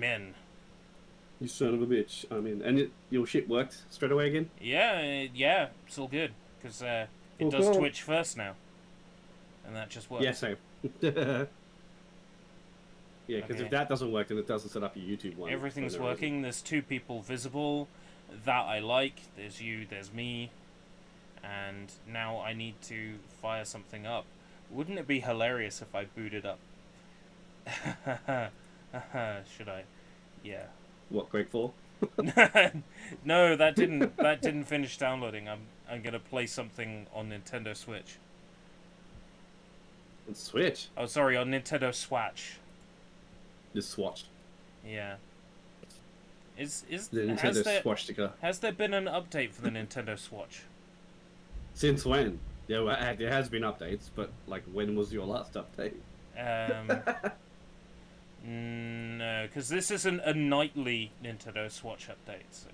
in. You son of a bitch. I'm in. And your shit worked straight away again? Yeah, it's all good because it Cool, does cool. Twitch first now, and that just Yeah, works. same. Yeah, because if Okay, that doesn't work, then it doesn't set up your YouTube one for everything's no reason. working. There's two people visible that I like. There's you. There's me. And now I need to fire something up. Wouldn't it be hilarious if I booted up? Should I? Yeah. What, Greg 4? No, that didn't finish downloading. I'm gonna play something on Nintendo Switch. And Switch? Oh, sorry, on Nintendo Swatch. The Swatch. Yeah. Is The has Nintendo there Swatchsticker. has there been an update for the Nintendo Swatch? Since when? Yeah, well, there has been updates, but like, when was your last update? Um, no, because this isn't a nightly Nintendo Swatch update,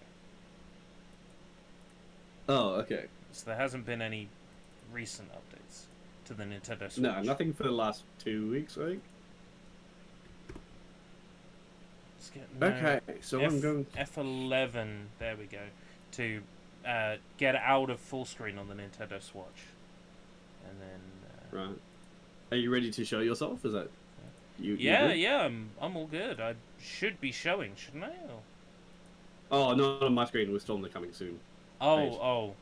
Oh, okay. so there hasn't been any recent updates to the Nintendo Switch. No, nothing for the last 2 weeks, I think. Let's get, no, Okay, so I'm going... F11. There we go. To get out of full screen on the Nintendo Swatch, and then. Right. Are you ready to show yourself? Is that... Yeah. I'm all good. I should be showing, shouldn't I? Or... Oh, not on my screen. We're still on the coming soon. Page. Oh.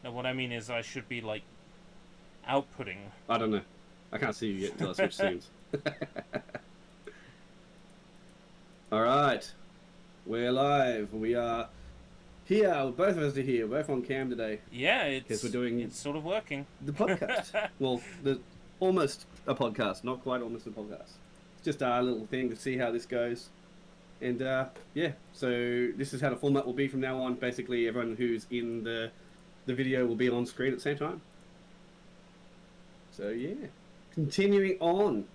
No, what I mean is I should be like outputting. I don't know. I can't see you yet until I switch scenes. Alright. We're live. We are here. Both of us are here. We're both on cam today. Yeah, it's we're doing it's sort of working. the podcast. Well, almost a podcast. Not quite almost a podcast. It's just our little thing to see how this goes. And yeah, so this is how the format will be from now on. Basically, everyone who's in the video will be on screen at the same time. So yeah, continuing on.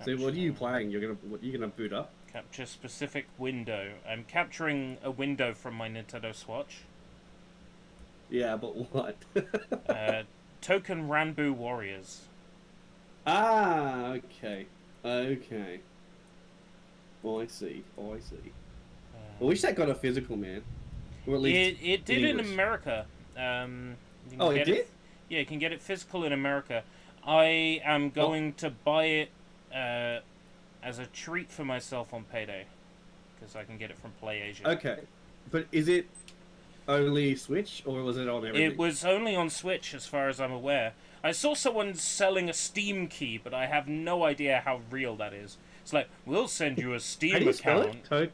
So what are you playing? You're gonna boot up? Capture specific window. I'm capturing a window from my Nintendo Swatch. Yeah, but what? Token Ranbu Warriors. Ah, okay. Oh, I see. I wish that got a physical, man. Or at least it did in America. Oh, it did? Yeah, you can get it physical in America. I am going to buy it as a treat for myself on payday, because I can get it from PlayAsia. Okay, but is it only Switch, or was it on everything? It was only on Switch, as far as I'm aware. I saw someone selling a Steam key, but I have no idea how real that is. It's like, we'll send you a Steam How do you spell account. it?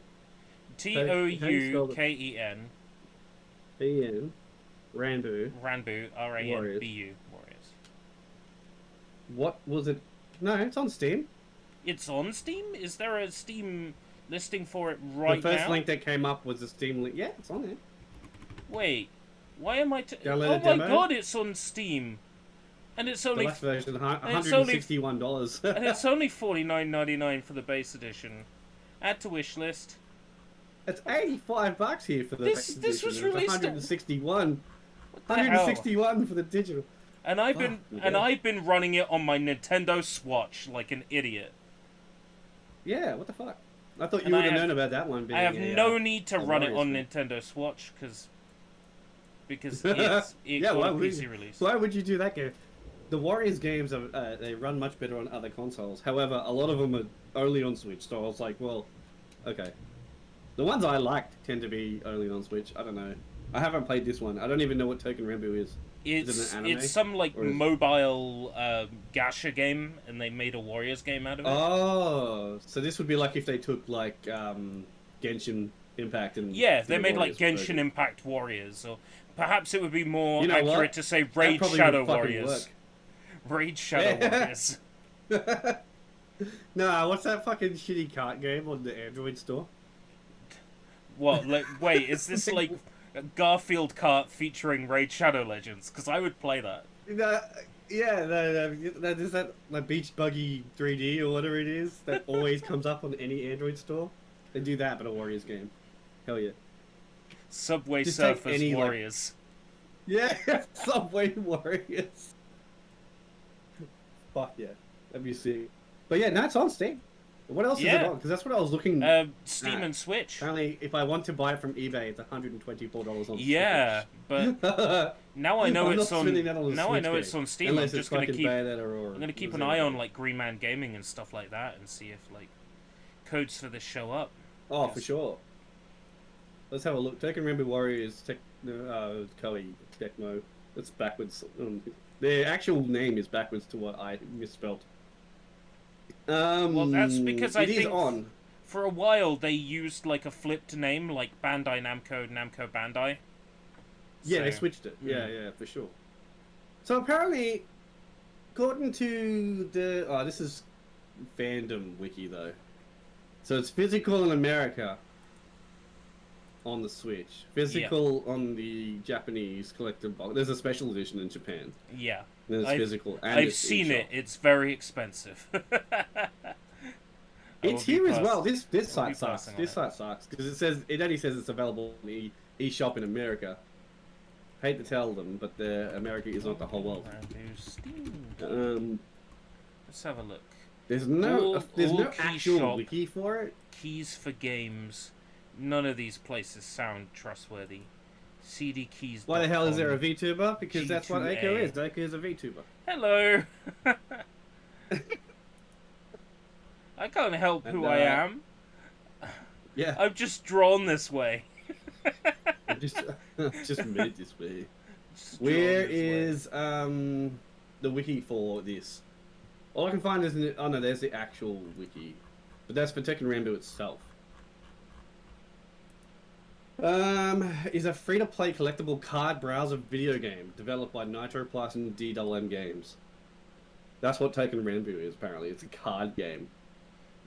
Touken. E-N. Ranbu. Ranbu. R-A-N-B-U. Warriors. What was it? No, it's on Steam. It's on Steam? Is there a Steam listing for it right now? The first link that came up was the Steam link. Yeah, it's on there. Wait, why am I... Download oh a my demo? god, it's on Steam. And it's only... The last version, $161. and it's only $49.99 for the base edition. Add to wish list. It's $85 here for the base edition. This was released... 161. What the hell? 161 for the digital. And I've been running it on my Nintendo Swatch like an idiot. Yeah, what the fuck? I thought you would have known about that one. Being I have no need to run it on game. Nintendo Swatch because it yeah, got a PC release. Why would you do that game? The Warriors games are they run much better on other consoles. However, a lot of them are only on Switch. So I was like, well, okay. The ones I liked tend to be only on Switch. I don't know. I haven't played this one. I don't even know what Token Ranbu is. It's some like mobile gacha game, and they made a Warriors game out of it. Oh, so this would be like if they took like Genshin Impact and they made like Genshin Impact Warriors, or perhaps it would be more accurate what? to say Raid Shadow Warriors. Raid Shadow Warriors. Nah, what's that fucking shitty cart game on the Android store? What? Like, wait, is this like a Garfield cart featuring Raid Shadow Legends? Because I would play that. Is that like Beach Buggy 3D or whatever it is that always comes up on any Android store? They do that, but a Warriors game. Hell yeah. Subway Just Surfers Warriors. Yeah, Subway Warriors. Fuck yeah, that'd be sick. But yeah, no, it's on Steam. What else is it Yeah. on? Because that's what I was looking Steam at. and Switch. Apparently, if I want to buy it from eBay, it's $124 on Yeah, but Switch. now I know I'm it's not on. spending that on a Now I Switch know game. it's on Steam. Unless I'm it's just gonna fucking keep. Bayonetta or I'm gonna keep an eye on like Green Man Gaming and stuff like that, and see if like codes for this show up. Oh, for sure. Let's have a look. Tekken Rainbow Warriors, Koei Tecmo. It's backwards. Their actual name is backwards to what I misspelled. Well, that's because I it is think on. for a while they used like a flipped name, like Bandai Namco, Namco Bandai. Yeah, they So, switched it. Yeah, for sure. So apparently, according to the this is fandom wiki though. So it's physical in America on the Switch, physical on the Japanese collector box. There's a special edition in Japan. Yeah. Then it's physical. And I've it's seen eShop. it. It's very expensive. It's here as well. This I'll site be sucks. passing on This it. site sucks because it only says it's available in eShop in America. Hate to tell them, but America is not the whole world. Brand new Steam. Let's have a look. There's no All key actual shop. wiki for it. Keys for games. None of these places sound trustworthy. CD keys. Why the hell is there a VTuber? Because that's what G2A. Aiko is. Aiko is a VTuber. Hello. I can't help who I am. Yeah, I'm just drawn this way. I'm just made this way. Just drawn Where this way. is the wiki for this? All I can find is there's the actual wiki, but that's for Tekken Rambo itself. Is a free-to-play collectible card browser video game developed by Nitro Plus and DWM Games. That's what Tekken Rambo is, apparently. It's a card game.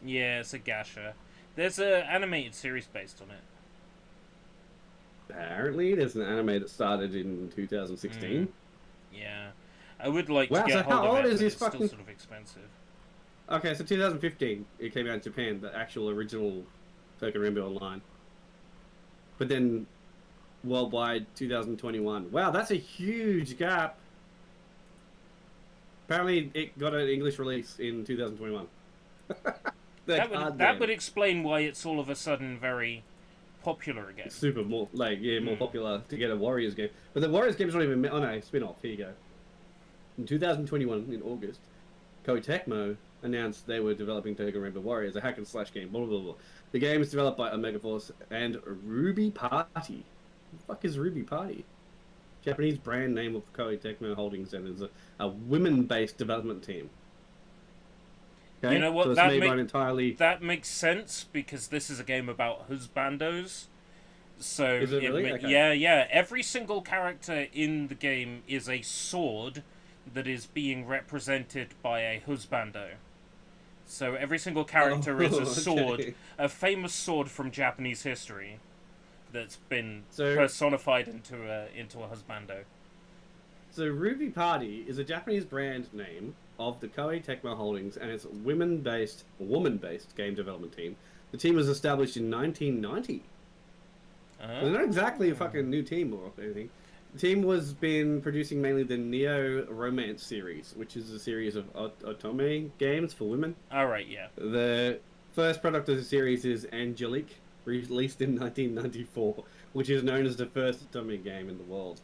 Yeah, it's a gacha. There's an animated series based on it. Apparently, there's an anime that started in 2016. Yeah. I would like Wow, to so get how hold old of it, is but this it's still fucking- sort of expensive. Okay, so 2015, it came out in Japan, the actual original Tekken Rambo Online. But then, worldwide, 2021. Wow, that's a huge gap. Apparently, it got an English release in 2021. That would explain why it's all of a sudden very popular again. Super more more popular to get a Warriors game. But the Warriors game's not even spin-off. Here you go. In 2021, in August, Koei Tecmo announced they were developing Tekken Rainbow Warriors, a hack and slash game. Blah blah blah. The game is developed by Omega Force and Ruby Party. What the fuck is Ruby Party? Japanese brand name of Koei Tecmo Holdings, and is a women-based development team. Okay? You know what, So it's that made by make- an entirely. That makes sense because this is a game about husbandos. So Is it really? Okay. yeah. Every single character in the game is a sword that is being represented by a husbando. So every single character is a okay. sword, a famous sword from Japanese history that's been So- personified into a husbando. So Ruby Party is a Japanese brand name of the Koei Tecmo Holdings, and it's a woman-based game development team. The team was established in 1990. So they're not exactly a fucking new team or anything. The team was been producing mainly the Neo Romance series, which is a series of otome games for women. All right, yeah. The first product of the series is Angelique, released in 1994, which is known as the first otome game in the world.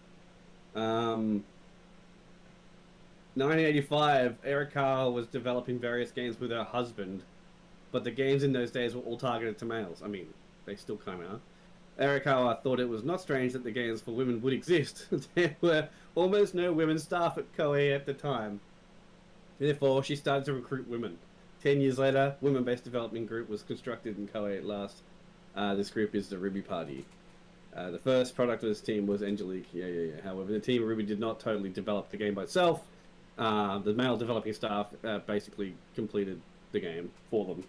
1985, Erikawa was developing various games with her husband, but the games in those days were all targeted to males. I mean, they still kind of are. Erikawa thought it was not strange that the games for women would exist. There were almost no women staff at Koei at the time. Therefore, she started to recruit women. 10 years later, women-based development group was constructed in Koei at last. This group is the Ruby Party. The first product of this team was Angelique. Yeah. However, the team Ruby did not totally develop the game by itself. The male developing staff basically completed the game for them.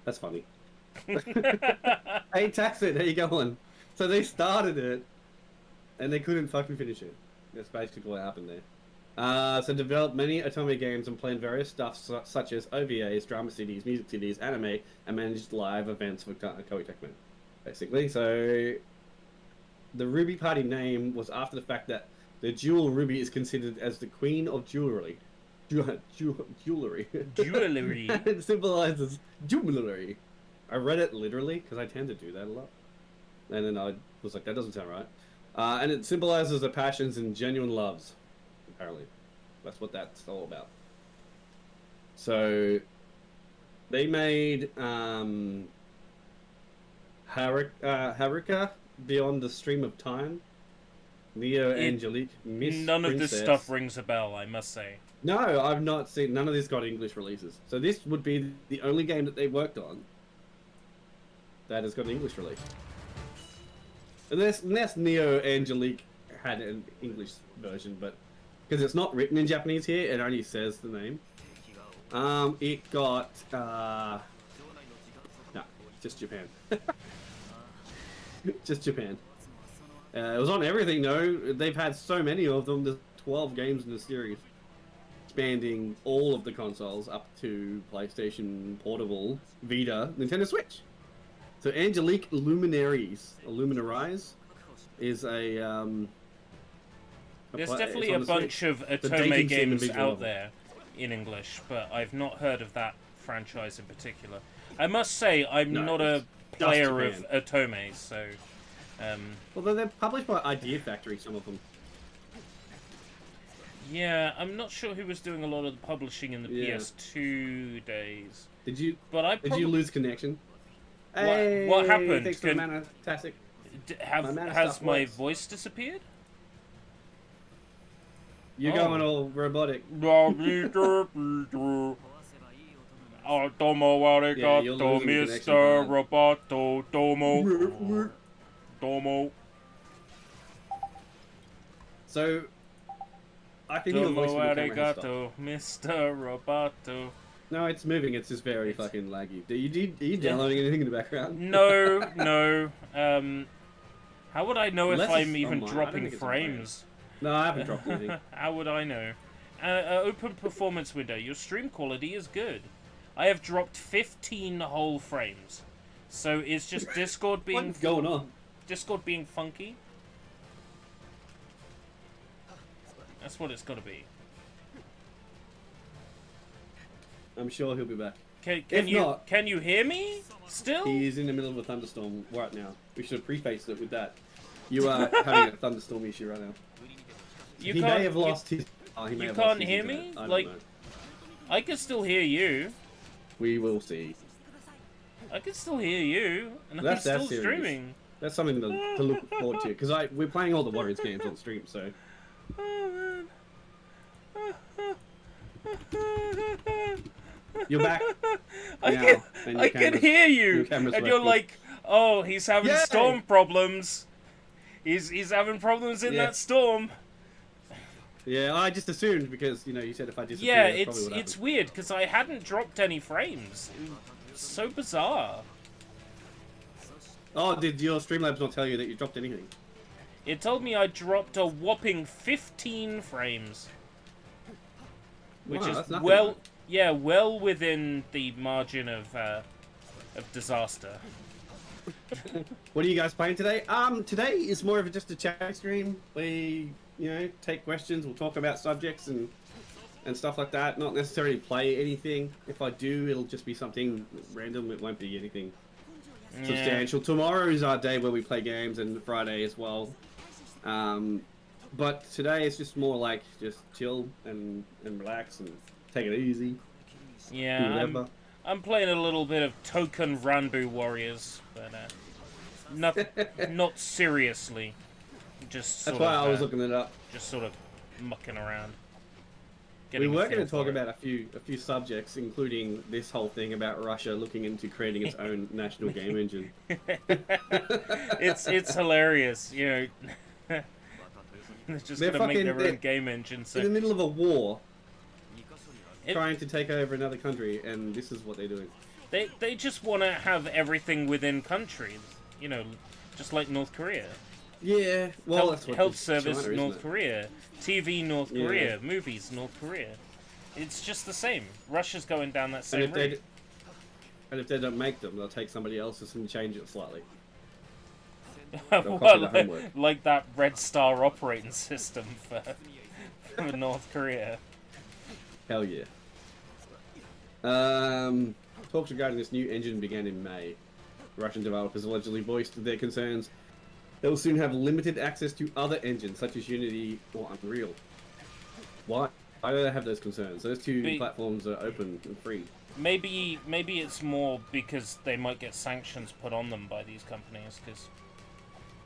That's funny. Hey, Taxit, how you going? So they started it, and they couldn't fucking finish it. That's basically what happened there. So developed many otome games and planned various stuff such as OVAs, drama CDs, music CDs, anime, and managed live events for Koei Tecmo. Basically, so the Ruby Party name was after the fact that the jewel ruby is considered as the queen of jewelry. jewelry. Jewelry. It symbolizes jewelry. I read it literally because I tend to do that a lot, and then I was like, that doesn't sound right. And it symbolizes the passions and genuine loves. Apparently, that's what that's all about. So, they made Haruka Beyond the Stream of Time. Neo Angelique Miss None of this Princess. stuff rings a bell, I must say. No, I've not seen. None of this got English releases. So this would be the only game that they worked on that has got an English release. Unless Neo Angelique had an English version, but because it's not written in Japanese here, it only says the name. It got no, just Japan. Just Japan. It was on everything though. They've had so many of them. There's 12 games in the series, spanning all of the consoles up to PlayStation Portable, Vita, Nintendo Switch. So Angelique Luminaries is a There's it's definitely on a the bunch Switch. of The Otome dating sim games is one out of them. there in English, but I've not heard of that franchise in particular. I must say, I'm No, not a it's just player of Japan. Otome, so... Although they're published by Idea Factory, some of them. yeah, I'm not sure who was doing a lot of the publishing in the Yeah. PS2 days. Did you But I did you lose connection? What happened? Thanks for the fantastic. My mana has stuff my works. voice disappeared? You're Oh. going all robotic. Domo Yeah, you're arigato, losing the Mr. connection, Brian. Roboto, Domo. Domo. So, I can hear your Domo voice when the camera has stopped. arigato, Mr. Roboto. No, it's moving. It's just very fucking laggy. Are you downloading anything in the background? No. How would I know if Unless I'm it's even online. I don't dropping think it's frames? No, I haven't dropped anything. How would I know? Open performance window. Your stream quality is good. I have dropped 15 whole frames. So it's just Discord being What's going on? funky. That's what it's got to be. I'm sure he'll be back. Can you hear me still? He is in the middle of a thunderstorm right now. We should have prefaced it with that. You are having a thunderstorm issue right now. You He can't, may have lost his. Oh, he may you have can't lost his hear internet. me? I don't Like- know. I can still hear you. We will see. I can still hear you, and I'm That's still serious. streaming. That's something to look forward to because we're playing all the Warriors games on stream. So Oh, man. you're back. I now, can, and I your can camera's- hear your you, camera's and you're working. like, oh, he's having Yay! storm problems. He's having problems in Yeah. that storm. Yeah, I just assumed because you said if I disappear, Yeah, that's probably what it's happened. weird because I hadn't dropped any frames. It's so bizarre. Oh, did your Streamlabs not tell you that you dropped anything? It told me I dropped a whopping 15 frames, which Wow, is that's nothing, well, man. yeah, well within the margin of disaster. What are you guys playing today? Today is more of just a chat stream. We, take questions. We'll talk about subjects and stuff like that. Not necessarily play anything. If I do, it'll just be something random. It won't be anything Yeah. substantial. Tomorrow is our day where we play games, and Friday as well. But today it's just more like just chill and relax and take it easy. do Yeah, whatever. I'm playing a little bit of Token Ranbu Warriors, but not seriously. Just That's sort why of, I was looking it up. just sort of mucking around. We Getting a were going feel to talk for it. about a few subjects, including this whole thing about Russia looking into creating its own national game engine. it's hilarious, They're just They're gonna make their fucking- own game engine. So In the middle of a war, It- trying to take over another country, and this is what they're doing. they just want to have everything within country, just like North Korea. Yeah, well, that's what Health it's service China, isn't North it? Korea, TV North Yeah. Korea, movies North Korea. It's just the same. Russia's going down that And same if they route. and if they don't make them, they'll take somebody else's and change it slightly. Well, copy the homework. like that Red Star operating system for North Korea. Hell yeah. Talks regarding this new engine began in May. Russian developers allegedly voiced their concerns. They will soon have limited access to other engines such as Unity or Unreal. Why? Why do they have those concerns? Those two platforms are open and free. Maybe it's more because they might get sanctions put on them by these companies, because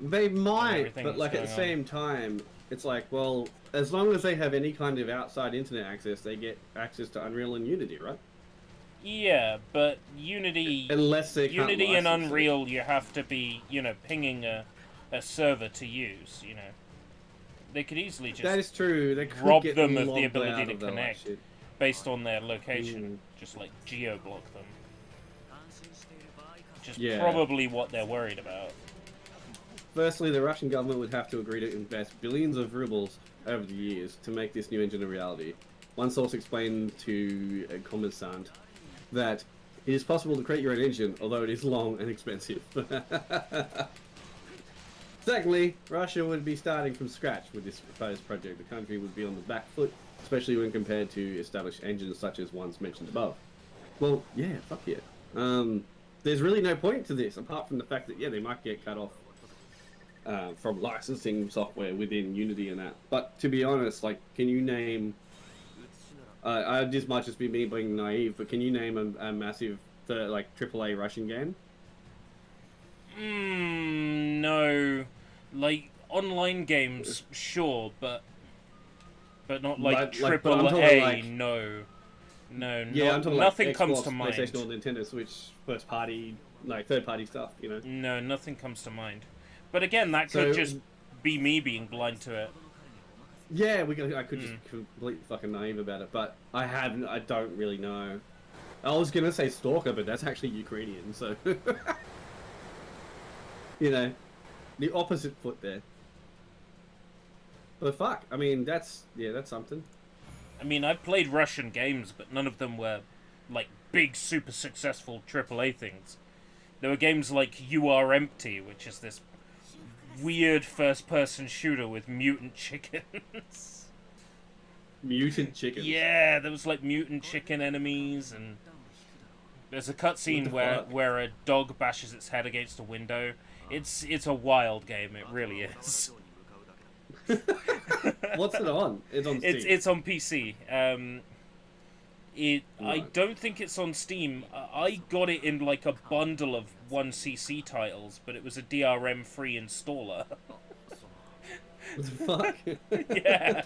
they might, but like at the same time, it's like, well, as long as they have any kind of outside internet access, they get access to Unreal and Unity, right? Yeah, but Unity, unless they can't Unity and license Unreal, you have to be, pinging a server to use. They could easily just that is true. They could rob get them of the logged ability out to of the connect shit. based on their location, just like geo-block them. Which is probably what they're worried about. Firstly, the Russian government would have to agree to invest billions of rubles over the years to make this new engine a reality. One source explained to Kommersant that it is possible to create your own engine, although it is long and expensive. Secondly, Russia would be starting from scratch with this proposed project. The country would be on the back foot, especially when compared to established engines such as ones mentioned above. Well, yeah, fuck yeah. There's really no point to this, apart from the fact that, yeah, they might get cut off from licensing software within Unity and that. But to be honest, like, can you name... this might just be me being naive, but can you name a massive, AAA Russian game? No. Like, online games, sure, but not like AAA, no. No, yeah, I'm talking nothing like Xbox, comes to mind. PlayStation or Nintendo Switch, first party, third party stuff, No, nothing comes to mind. But again, that could just be me being blind to it. Yeah, I could just completely fucking naive about it, but I don't really know. I was gonna say Stalker, but that's actually Ukrainian, so the opposite foot there. But fuck, I mean, that's something. I mean, I've played Russian games, but none of them were like big, super successful AAA things. There were games like You Are Empty, which is this weird first-person shooter with mutant chickens. Mutant chickens? Yeah, there was like mutant chicken enemies, and there's a cutscene where a dog bashes its head against a window. It's a wild game, it really is. What's it on? It's on Steam. It's on PC. I don't think it's on Steam. I got it in like a bundle of 1cc titles, but it was a DRM-free installer. What the fuck? Yeah.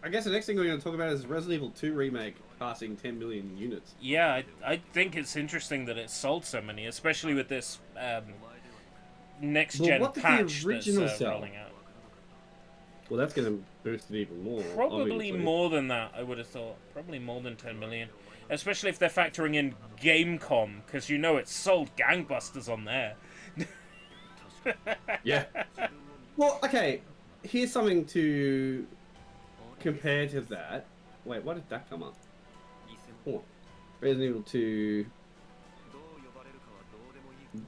I guess the next thing we're going to talk about is Resident Evil 2 Remake passing 10 million units. Yeah, I think it's interesting that it sold so many, especially with this next-gen patch that's rolling out. Well, that's going to boost it even more. Probably obviously. more than that, I would have thought. Probably more than 10 million. Especially if they're factoring in Gamecom, because it's sold gangbusters on there. Yeah. Well, okay, here's something to compare to that. Wait, why did that come up? Oh, Resident Evil 2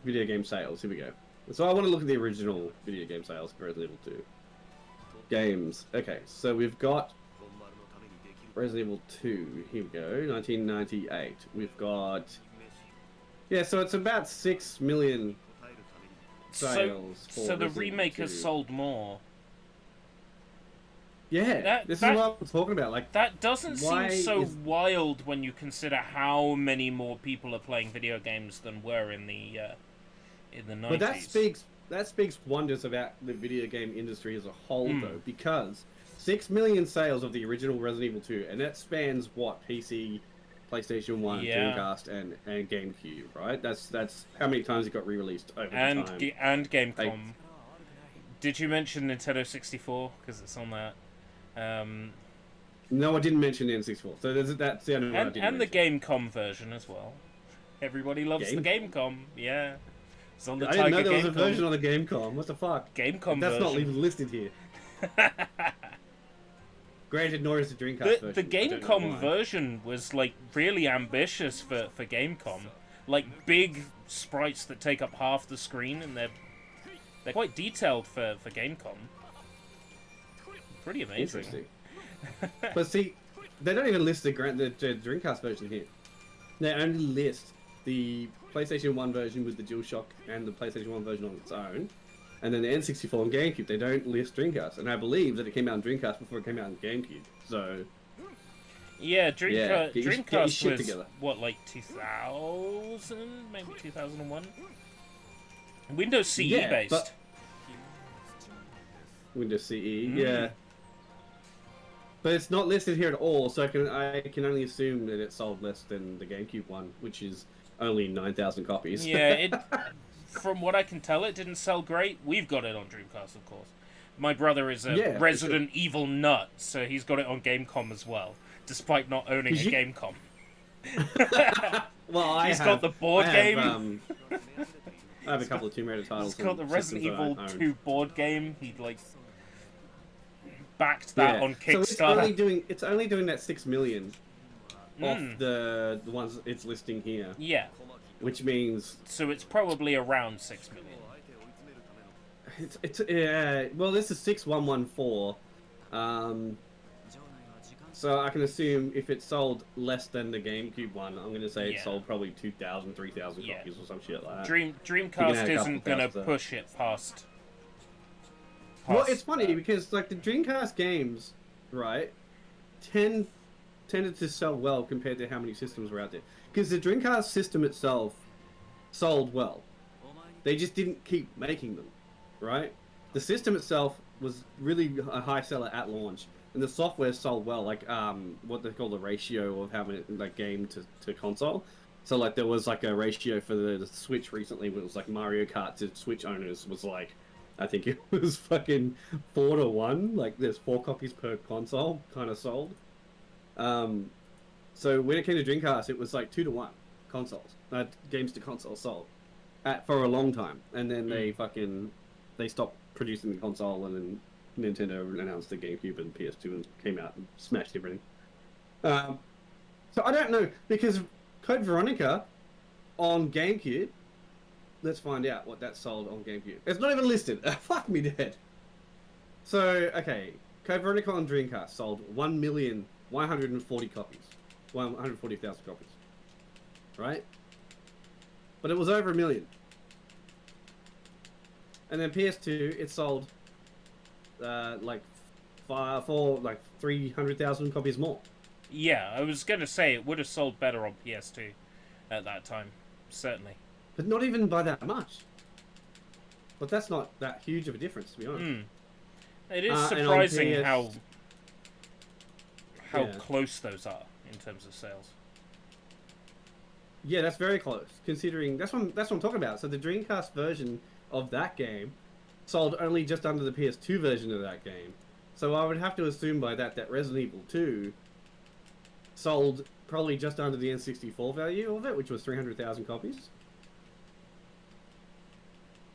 video game sales. Here we go. So I want to look at the original video game sales for Resident Evil 2 games. Okay, so we've got Resident Evil 2. Here we go, 1998. We've got so it's about 6 million sales. So the remake has sold more. Yeah, this is what I'm talking about. Like, that doesn't seem so wild when you consider how many more people are playing video games than were in the 90s. But that speaks wonders about the video game industry as a whole, though, because 6 million sales of the original Resident Evil 2, and that spans what, PC, PlayStation 1, Dreamcast, and GameCube, right? That's how many times it got re-released over time. And Gamecom. Did you mention Nintendo 64? Because it's on that. No, I didn't mention the N64. So that's the only one I didn't mention. The Gamecom version as well. Everybody loves the Gamecom. Yeah. It's on the I didn't know there was a version on the Gamecom. What the fuck? Gamecom That's version. not even listed here. Granted, nor is the Dreamcast version. The Gamecom version was like really ambitious for Gamecom. Like big sprites that take up half the screen, and they're quite detailed for Gamecom. Pretty amazing. Interesting. But see, they don't even list the Dreamcast version here. They only list the PlayStation 1 version with the DualShock and the PlayStation 1 version on its own. And then the N64 and GameCube, they don't list Dreamcast. And I believe that it came out on Dreamcast before it came out on GameCube. So... Yeah, get your Dreamcast shit was, together. what, like 2000? Maybe 2001? Windows CE Yeah, based. but- Windows CE, yeah. But it's not listed here at all, so I can only assume that it sold less than the GameCube one, which is only 9,000 copies. Yeah, from what I can tell, it didn't sell great. We've got it on Dreamcast, of course. My brother is a Resident Evil nut, so he's got it on Gamecom as well, despite not owning a Gamecom. Well, He's got the board game. I have a couple of Tomb Raider titles. He's got the Resident Evil 2 board game. He backed that on Kickstarter. So it's only doing that 6 million off the ones it's listing here. Yeah. Which means... So it's probably around 6 million. Well, this is 6114. So I can assume if it sold less than the GameCube one, I'm going to say it sold probably 2,000, 3,000 copies or some shit like that. Dreamcast isn't going to push it past... Well, it's funny because like the Dreamcast games, right, tended to sell well compared to how many systems were out there. Because the Dreamcast system itself sold well. They just didn't keep making them, right? The system itself was really a high seller at launch, and the software sold well. Like what they call the ratio of having like game to console. So like there was like a ratio for the Switch recently, where it was like Mario Kart to Switch owners was like. I think it was fucking 4-1. Like, there's 4 copies per console, kind of sold. So when it came to Dreamcast, it was like 2-1 consoles, games to console sold, for a long time. And then they stopped producing the console, and then Nintendo announced the GameCube and PS2 and came out and smashed everything. So I don't know, because Code Veronica on GameCube. Let's find out what that sold on GameCube. It's not even listed. Fuck me dead. So, okay. Code Veronica on Dreamcast sold 1,140 copies. 140,000 copies. Right? But it was over 1 million. And then PS2, it sold like 300,000 copies more. Yeah, I was going to say it would have sold better on PS2 at that time. Certainly. But not even by that much. But that's not that huge of a difference, to be honest. It is surprising how close those are in terms of sales. Yeah, that's very close. Considering that's what I'm talking about. So the Dreamcast version of that game sold only just under the PS2 version of that game. So I would have to assume by that Resident Evil 2 sold probably just under the N64 value of it, which was 300,000 copies.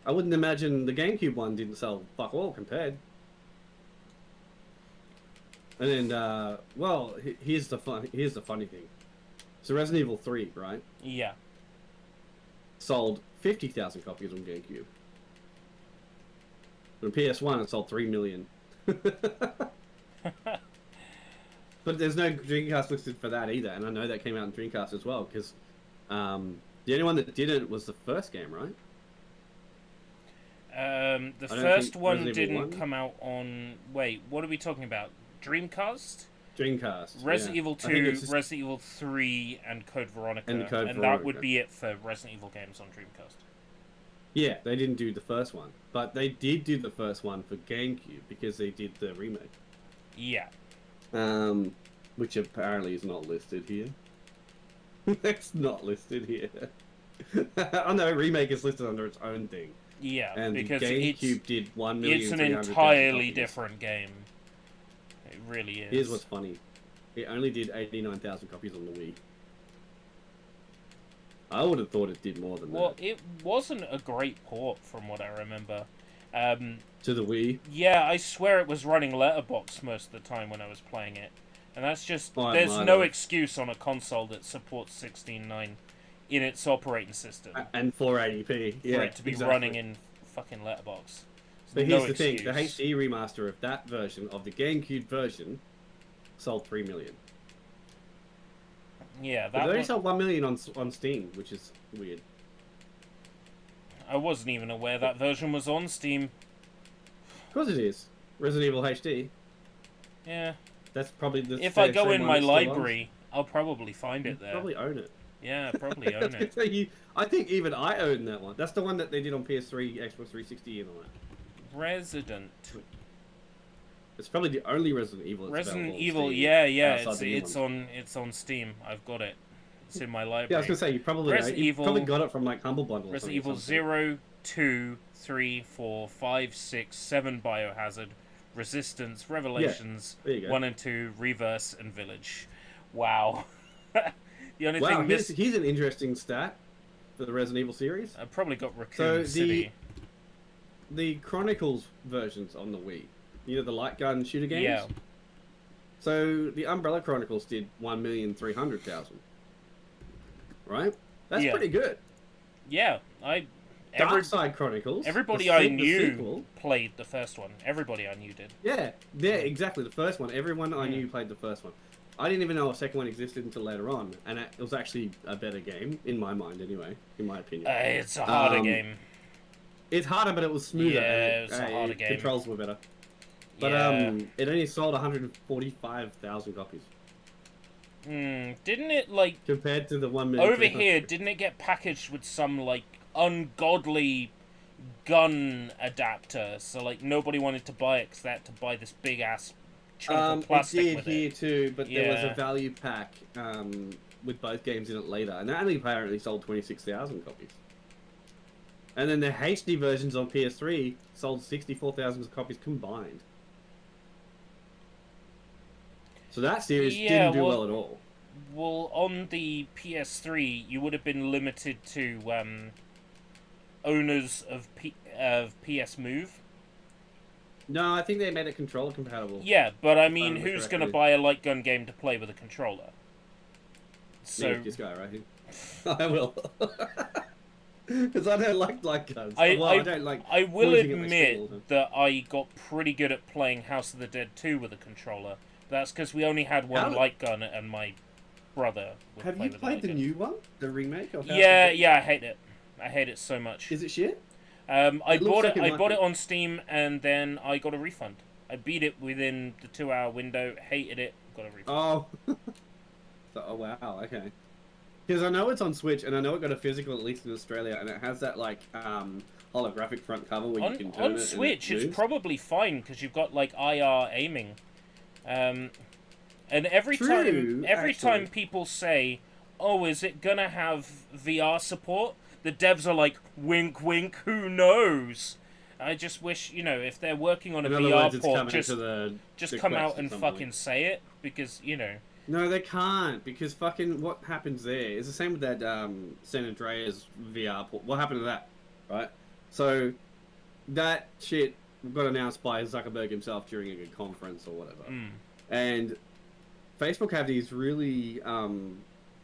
I wouldn't imagine the GameCube one didn't sell fuck all compared. And then, well, here's the funny thing. So Resident Evil 3, right? Yeah. Sold 50,000 copies on GameCube. On PS1, it sold 3 million. But there's no Dreamcast listed for that either, and I know that came out on Dreamcast as well, because the only one that didn't was the first game, right? The first one didn't come out on... Wait, what are we talking about? Dreamcast? Dreamcast. Resident Evil 2, Resident Evil 3, and Code Veronica. And that would be it for Resident Evil games on Dreamcast. Yeah, they didn't do the first one. But they did do the first one for GameCube, because they did the remake. Yeah. Which apparently is not listed here. It's not listed here. Oh no, remake is listed under its own thing. Yeah, and because GameCube did 1 million. It's an entirely different game. It really is. Here's what's funny. It only did 89,000 copies on the Wii. I would have thought it did more than that. Well, it wasn't a great port from what I remember. To the Wii? Yeah, I swear it was running Letterboxd most of the time when I was playing it. And that's just... there's no excuse on a console that supports 16.9 in its operating system. And 480p. Yeah, for it to be running in fucking Letterboxd. But No here's the thing: the excuse. HD remaster of that version of the GameCube version sold 3 million. Yeah, But that they only one, sold 1 million on Steam, which is weird. I wasn't even aware that version was on Steam. Of course it is. Resident Evil HD. Yeah. That's probably the If I go same in one my it's still on. library, I'll probably find You it there. probably own it. Yeah, probably I was own gonna it. say, I think even I own that one. That's the one that they did on PS3, Xbox 360, and all that. Resident. It's probably the only Resident Evil. That's Resident available on Evil. Steam Yeah. outside the new one. It's on Steam. I've got it. It's in my library. Yeah, I was gonna say you probably Resident you Evil- probably got it from like Humble Bundle. Or Resident something Evil at some point. 0, 2, 3, 4, 5, 6, 7 Biohazard, Resistance, Revelations, there you go. 1 and 2, Reverse, and Village. Wow. The only Wow, thing this... here's an interesting stat for the Resident Evil series. I've probably got Raccoon So City. the Chronicles versions on the Wii, you know, the light gun shooter games. Yeah. So the Umbrella Chronicles did 1,300,000. Right? That's Yeah. pretty good. Yeah. Dark Side Chronicles. Everybody the I the knew sequel, played the first one. Everybody I knew did. yeah, exactly. The first one. Everyone I knew played the first one. I didn't even know a second one existed until later on, and it was actually a better game in my mind, anyway. In my opinion, It's a harder game. it's harder, but it was smoother. Yeah, and it's a harder game. Controls were better. But Yeah. it only sold 145,000 copies Didn't it, like... compared to the 1,000,000. Over here, didn't it get packaged with some, like, ungodly gun adapter? So, like, nobody wanted to buy it because they had to buy this big-ass chunk of plastic it did with here it. too, but there was Yeah. a value pack with both games in it later, and that only apparently sold 26,000 copies. And then the HD versions on PS3 sold 64,000 copies combined. So that series Yeah, didn't do well- well at all. Well, on the PS3, you would have been limited to owners of PS Move. No, I think they made it controller compatible. Yeah, but I mean, remember who's going to correctly. buy a light gun game to play with a controller? So Me, this guy right here. I will. Because I don't like light guns. I don't like. I will pointing at my screen all the time. admit that I got pretty good at playing House of the Dead 2 with a controller. That's because we only had one How- light gun and my brother would Have play you with played light the gun. new one, the remake of House of Yeah, the Dead? yeah, I hate it. I hate it so much. Is it shit? I It looks bought like it. it I might bought be. it on Steam, and then I got a refund. I beat it within the 2-hour window. Hated it. Got a refund. Oh. Oh wow. Okay. Because I know it's on Switch, and I know it got a physical at least in Australia, and it has that like holographic front cover where you can turn On it. Switch, and it it's moves. probably fine because you've got like IR aiming. And every True, time actually. people say, "Oh, is it gonna have VR support?" the devs are like, "Wink, wink. Who knows?" I just wish, if they're working on a In other VR words, it's port, coming to the come Quest out at and some fucking point. say it because No, they can't because fucking what happens there is the same with that San Andreas VR port. What happened to that, right? So that shit got announced by Zuckerberg himself during a conference or whatever. And Facebook have these really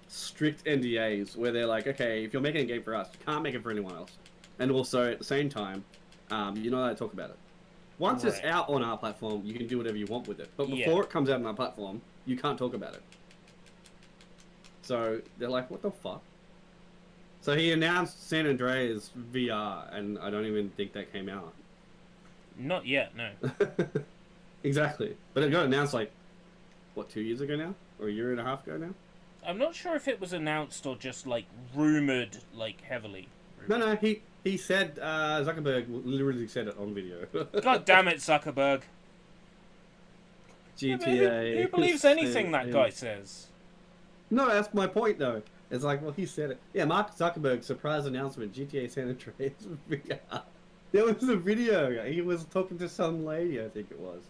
strict NDAs where they're like, okay, if you're making a game for us, you can't make it for anyone else. And also at the same time, you're not allowed to talk about it. Once it's Right. out on our platform, you can do whatever you want with it. But Yeah. before it comes out on our platform, you can't talk about it. So they're like, what the fuck? So he announced San Andreas VR, and I don't even think that came out. not yet. No. Exactly. But it got announced like, what, 2 years ago now? Or a year and a half ago now? I'm not sure if it was announced or just like rumored, like heavily. No, he said, Zuckerberg literally said it on video. God damn it, Zuckerberg! GTA. Who believes anything that guy says? No, that's my point though. It's like, well, he said it. Yeah, Mark Zuckerberg, surprise announcement, GTA San Andreas VR. There was a video. He was talking to some lady, I think it was.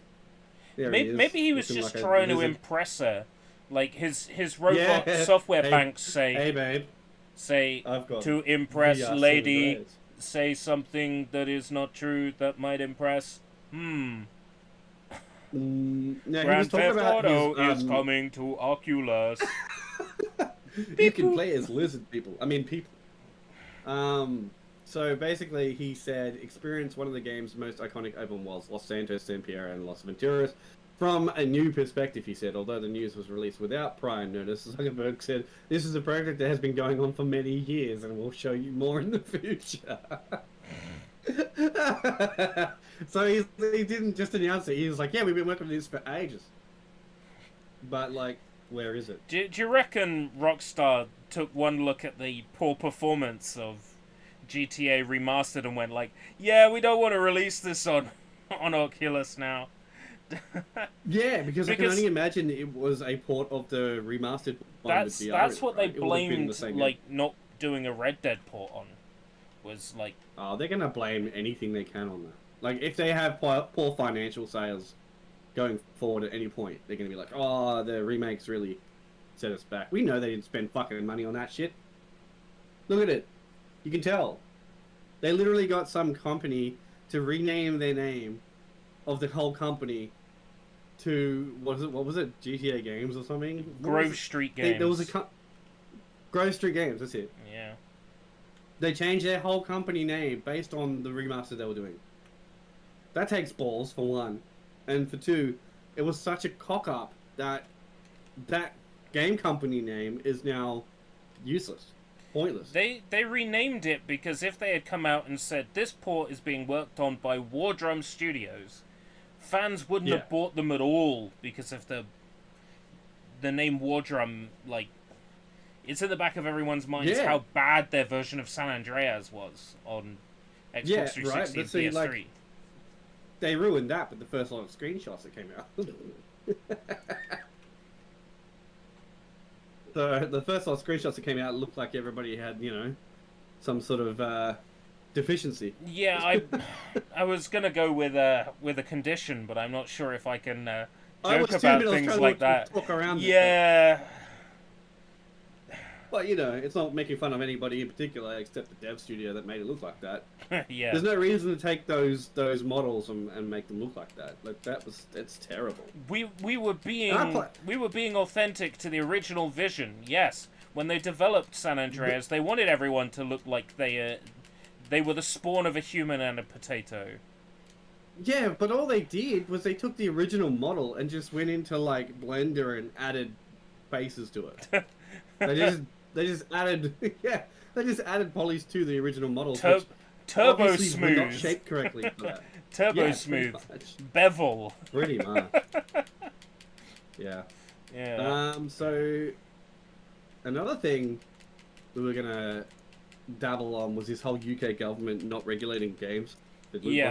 There Maybe, is, maybe he was looking just like a trying to lizard. impress her. Like his robot Yeah. software Hey, banks say Hey, babe, say I've got to impress VR San lady, Andreas. say something that is not true that might impress. No, he was Grand talking Theft about Auto his, is coming to Oculus. You can play as lizard people. I mean, people. So basically, he said, experience one of the game's most iconic open worlds, Los Santos, San Pierre, and Los Venturas, from a new perspective, he said. Although the news was released without prior notice, Zuckerberg said, this is a project that has been going on for many years, and we'll show you more in the future. So he didn't just announce it. He was like, yeah, we've been working on this for ages. But, like, where is it? Do you reckon Rockstar took one look at the poor performance of GTA Remastered and went like, yeah, we don't want to release this on Oculus now? Yeah, because I can only imagine it was a port of the remastered one with VR. That's what right? they blamed, like, not doing a Red Dead port on. Was like... Oh, they're going to blame anything they can on that. Like, if they have poor financial sales going forward at any point, they're going to be like, oh, the remakes really set us back. We know they didn't spend fucking money on that shit. Look at it. You can tell. They literally got some company to rename their name of the whole company to, what was it? GTA Games or something? Grove Street Games. There was a... Grove Street Games, that's it. Yeah. They changed their whole company name based on the remaster they were doing. That takes balls, for one. And for two, it was such a cock-up that that game company name is now useless. Pointless. They renamed it because if they had come out and said, this port is being worked on by Wardrum Studios, fans wouldn't have bought them at all because of the name Wardrum, like... It's in the back of everyone's minds how bad their version of San Andreas was on Xbox 360 right, and see, PS3. like, they ruined that with the first lot of screenshots that came out. So the first lot of screenshots that came out looked like everybody had, you know, some sort of deficiency. Yeah, I was gonna go with a condition, but I'm not sure if I can joke about things like that. Talk around yeah. But, you know, it's not making fun of anybody in particular except the dev studio that made it look like that. Yeah. There's no reason to take those models and make them look like that. Like that's terrible. We were being authentic to the original vision. Yes, when they developed San Andreas, they wanted everyone to look like they were the spawn of a human and a potato. Yeah, but all they did was they took the original model and just went into like Blender and added faces to it. They just added they just added polys to the original models. Turbo smooth. Were not shaped correctly for that. Turbo smooth. Bevel. Pretty much. Yeah. Yeah. So another thing we were gonna dabble on was this whole UK government not regulating games.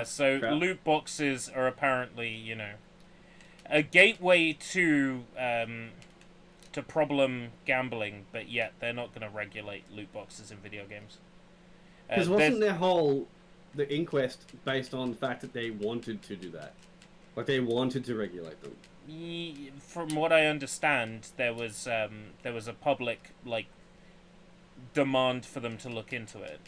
So loot boxes are apparently, you know, a gateway to problem gambling, but yet they're not going to regulate loot boxes in video games. Because wasn't the inquest based on the fact that they wanted to do that? Like, they wanted to regulate them? From what I understand, there was a public, like, demand for them to look into it.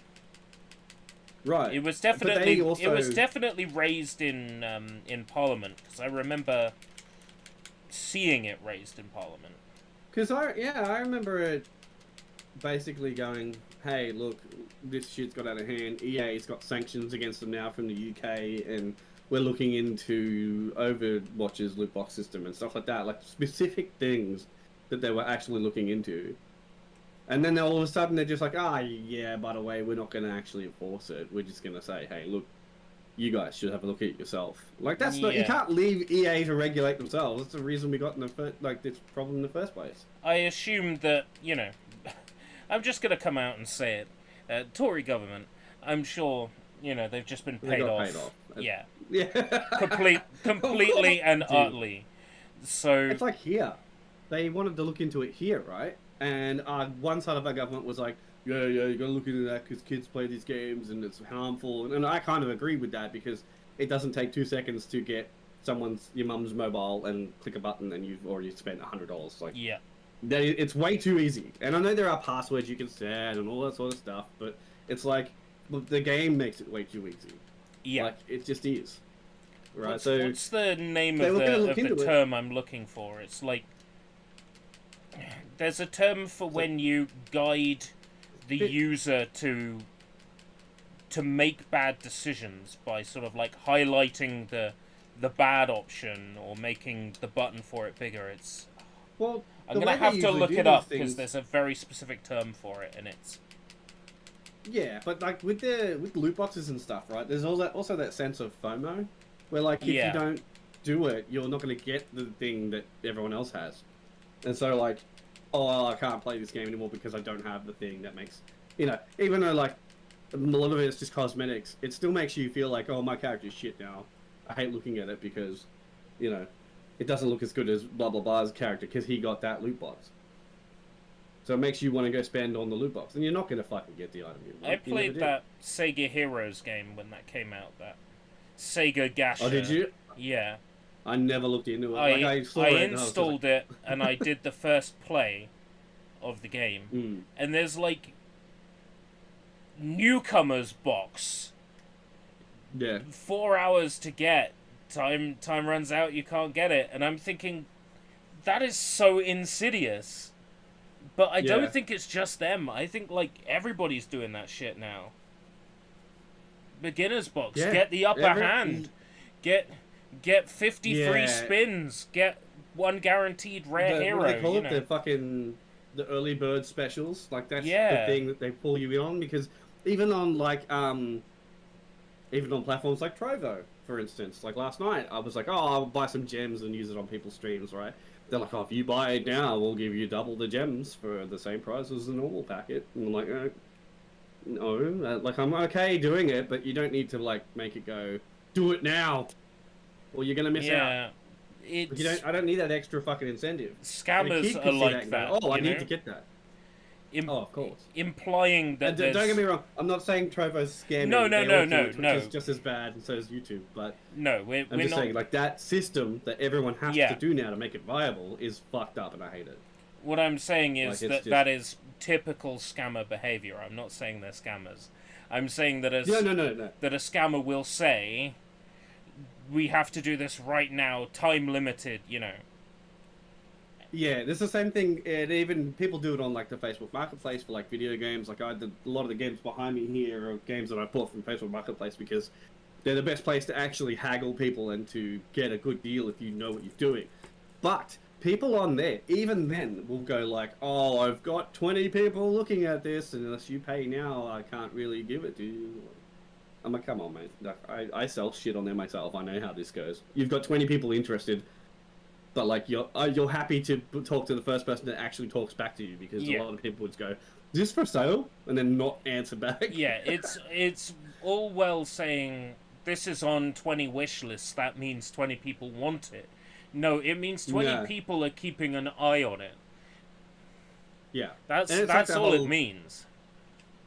Right. It was definitely raised in Parliament, because I remember seeing it raised in Parliament. Because I remember it basically going, hey, look, this shit's got out of hand. EA's got sanctions against them now from the UK, and we're looking into Overwatch's loot box system and stuff like that. Like, specific things that they were actually looking into. And then all of a sudden they're just like, yeah, by the way, we're not going to actually enforce it. We're just going to say, hey, look, you guys should have a look at it yourself. Like, that's not... You can't leave EA to regulate themselves. That's the reason we got in this problem in the first place. I assumed that, you know... I'm just going to come out and say it. Tory government, I'm sure, you know, they've just been paid off. Yeah. Yeah. Completely and utterly. So... It's like here. They wanted to look into it here, right? And one side of our government was like, yeah, you gotta look into that because kids play these games and it's harmful. And I kind of agree with that because it doesn't take 2 seconds to get your mum's mobile and click a button and you've already spent $100. Like, yeah, it's way too easy. And I know there are passwords you can set and all that sort of stuff, but it's like the game makes it way too easy. Yeah, like it just is. Right. What's the name of the term I'm looking for? It's like there's a term for when you guide the user to to make bad decisions by sort of like highlighting the bad option or making the button for it bigger. It's Well, I'm the gonna way they have to usually look do it these up because things- there's a very specific term for it, and it's Yeah, but like with loot boxes and stuff, right? There's also that sense of FOMO, where like if Yeah. you don't do it, you're not going to get the thing that everyone else has, and so like, oh, well, I can't play this game anymore because I don't have the thing that makes, even though like a lot of it is just cosmetics, it still makes you feel like, oh, my character's shit now. I hate looking at it because, it doesn't look as good as blah blah blah's character because he got that loot box. So it makes you want to go spend on the loot box, and you're not going to fucking get the item you want. I played that Sega Heroes game when that came out. That Sega Gacha. Oh, did you? Yeah. I never looked into it. I saw it and I was just installed it and I did the first play of the game, Mm. and there's like newcomers box. Yeah. 4 hours to get. Time runs out. You can't get it, and I'm thinking that is so insidious. But I Yeah. don't think it's just them. I think like everybody's doing that shit now. Beginner's box. Yeah. Get the upper hand. Get 50 free Yeah. spins. Get one guaranteed rare hero. What do they call you it? know. The early bird specials. Like that's Yeah. the thing that they pull you in on, because even on even on platforms like Trovo, for instance, like last night, I was like, oh, I'll buy some gems and use it on people's streams, right? They're like, oh, if you buy it now, we'll give you double the gems for the same price as the normal packet. And I'm like, no, like I'm okay doing it, but you don't need to like make it go, do it now, or you're gonna miss out. Yeah. It's I don't need that extra fucking incentive. And a scammers kid are could see like and that. go, oh, I you need know? to get that. Im- Oh, of course. Implying that And don't there's... get me wrong, I'm not saying Trovo's scamming. No, They all do it, no. Twitch is just as bad, and so is YouTube. But No, we're I'm just not... saying, like, that system that everyone has Yeah. to do now to make it viable is fucked up, and I hate it. What I'm saying is Like, it's that just- that is typical scammer behavior. I'm not saying they're scammers. I'm saying that No. that a scammer will say, we have to do this right now, time limited, you know. Yeah, there's the same thing, and even people do it on, like, the Facebook Marketplace for, like, video games. Like, a lot of the games behind me here are games that I bought from Facebook Marketplace because they're the best place to actually haggle people and to get a good deal if you know what you're doing. But people on there, even then, will go like, oh, I've got 20 people looking at this, and unless you pay now, I can't really give it to you. I'm like, come on, mate. Like, I sell shit on there myself. I know how this goes. You've got 20 people interested, but like you're happy to talk to the first person that actually talks back to you, because Yeah. a lot of people would go, is this for sale? And then not answer back. Yeah, it's all well saying this is on 20 wish lists, that means 20 people want it. No, it means 20 No. people are keeping an eye on it. Yeah. That's And it's that's like the all whole- it means.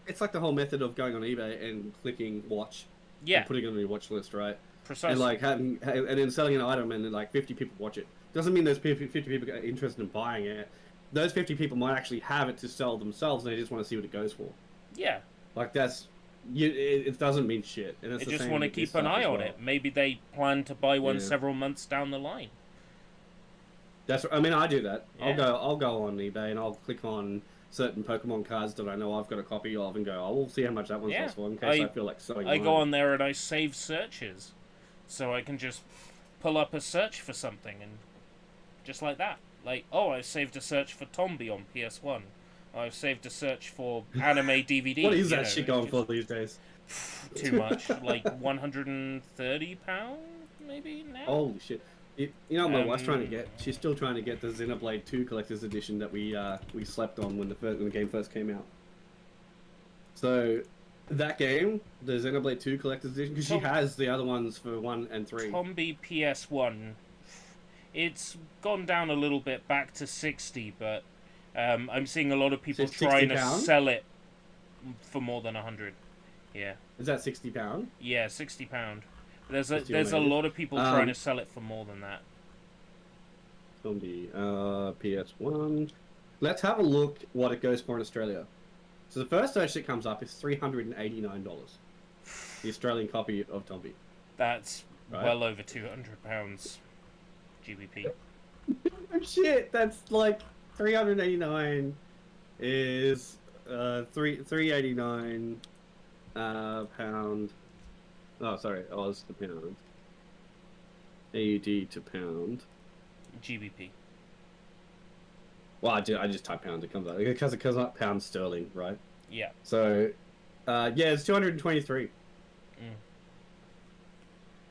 It's like the whole method of going on eBay and clicking watch. Yeah, And putting it on your watch list, right? precisely. And like and then selling an item, and then like 50 people watch it. Doesn't mean those 50 people are interested in buying it. Those 50 people might actually have it to sell themselves, and they just want to see what it goes for. Yeah, Like it doesn't mean shit. And it's they the just same want to with this keep an stuff eye as on well. it. Maybe they plan to buy one Yeah. several months down the line. I mean, I do that. Yeah. I'll go on eBay and I'll click on certain Pokemon cards that I know I've got a copy of and go, oh, we'll see how much that one Yeah. sells for in case I- I feel like selling I mine. go on there and I save searches, so I can just pull up a search for something and just like that. Like, oh, I saved a search for Tombi on PS1. I've saved a search for anime DVD. What is you that know, shit it's going just for these days? Too much, like £130 maybe now. Holy shit. You know what my wife's trying to Um, get? She's still trying to get the Xenoblade 2 Collector's Edition that we slept on when the game first came out. So, that game, the Xenoblade 2 Collector's Edition, because she Tom- has the other ones for 1 and 3. Tombi PS1. It's gone down a little bit back to 60, but I'm seeing a lot of people So it's trying to £60? sell it for more than 100. Yeah. Is that £60? Yeah, £60. There's That's a amazing. lot of people trying to sell it for more than that. Zombie, PS1. Let's have a look what it goes for in Australia. So the first search that comes up is $389. The Australian copy of Tombi. That's Right. well over £200 GBP. Oh shit, that's like 389 is 389 pound. Oh, sorry, Oz to pound. AUD to pound. GBP. Well, I just type pound. It comes out because it comes up pound sterling, right? Yeah. So, yeah, it's 223. Mm.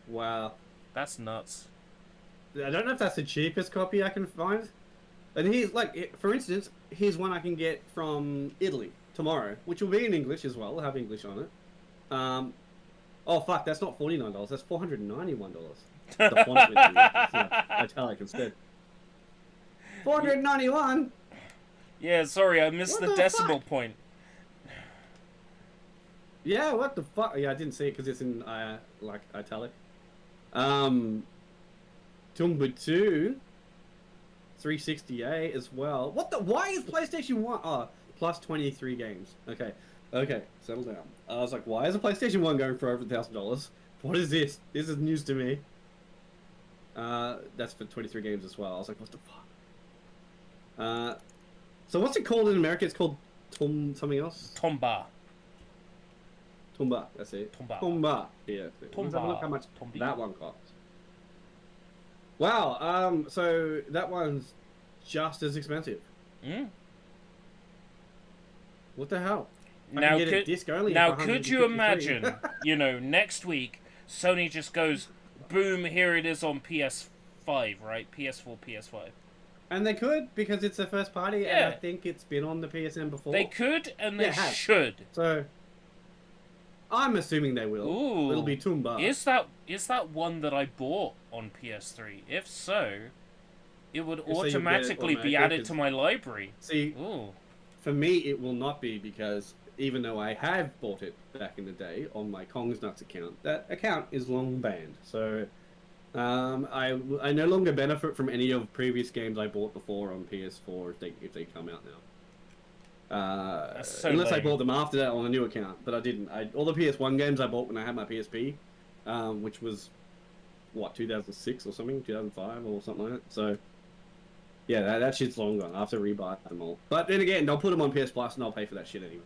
Wow. That's nuts. I don't know if that's the cheapest copy I can find. And here's like, for instance, here's one I can get from Italy tomorrow, which will be in English as well. It'll have English on it. Oh fuck, that's not $49. That's $491. The font went to italic instead. 491. Yeah, sorry, I missed What the the decimal fuck? point. Yeah, what the fuck? Yeah, I didn't see it because it's in like italic. Timbuktu 368 as well. What the? Why is PlayStation 1? Oh, plus 23 games. Okay, settle down. I was like, why is a PlayStation 1 going for over $1,000? What is this? This is news to me. That's for 23 games as well. I was like, what the fuck? So what's it called in America? It's called something else? Tomba. Tumba, that's it. Tumba. Yeah. Tumba. Let's have a look how much Tumbi. that one costs. Wow, so that one's just as expensive. Mm. What the hell? I Now, can get it disc only now for could you 153. imagine, you know, next week, Sony just goes, boom, here it is on PS5, right? PS4, PS5. And they could, because it's their first party, and Yeah. I think it's been on the PSN before. They could, and Yeah, they it has. should. So, I'm assuming they will. Ooh. It'll be Tumba. Is that one that I bought on PS3? If so, it would So you'll get it automatically be automatically, added 'cause- to my library. See, Ooh. for me, it will not be, because even though I have bought it back in the day on my Kong's Nuts account, that account is long banned. So, I no longer benefit from any of previous games I bought before on PS4 if they come out now. That's so Unless I lame. bought them after that on a new account, but I didn't. All the PS1 games I bought when I had my PSP, which was what 2006 or something, 2005 or something like that. So yeah, that shit's long gone. I have to rebuy them all. But then again, they'll put them on PS Plus and I'll pay for that shit anyway.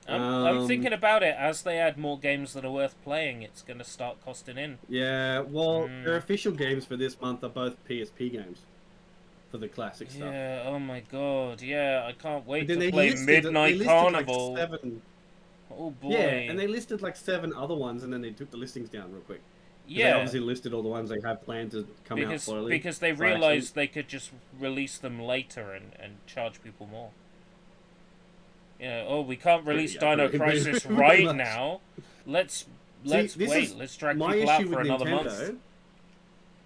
I'm thinking about it. As they add more games that are worth playing, it's going to start costing in. Yeah, well, their official games for this month are both PSP games for the classic stuff. Yeah, oh my god, yeah, I can't wait But then to play Midnight Carnival. Like 7, Oh boy. yeah, and they listed like 7 other ones, and then they took the listings down real quick. They Yeah, obviously listed all the ones they have planned to come out slowly. because they So actually- realized they could just release them later and charge people more. Yeah, oh, we can't release Yeah, Dino pretty Crisis much. right now. Let's this wait. is Let's drag my people out issue for with another Nintendo. month.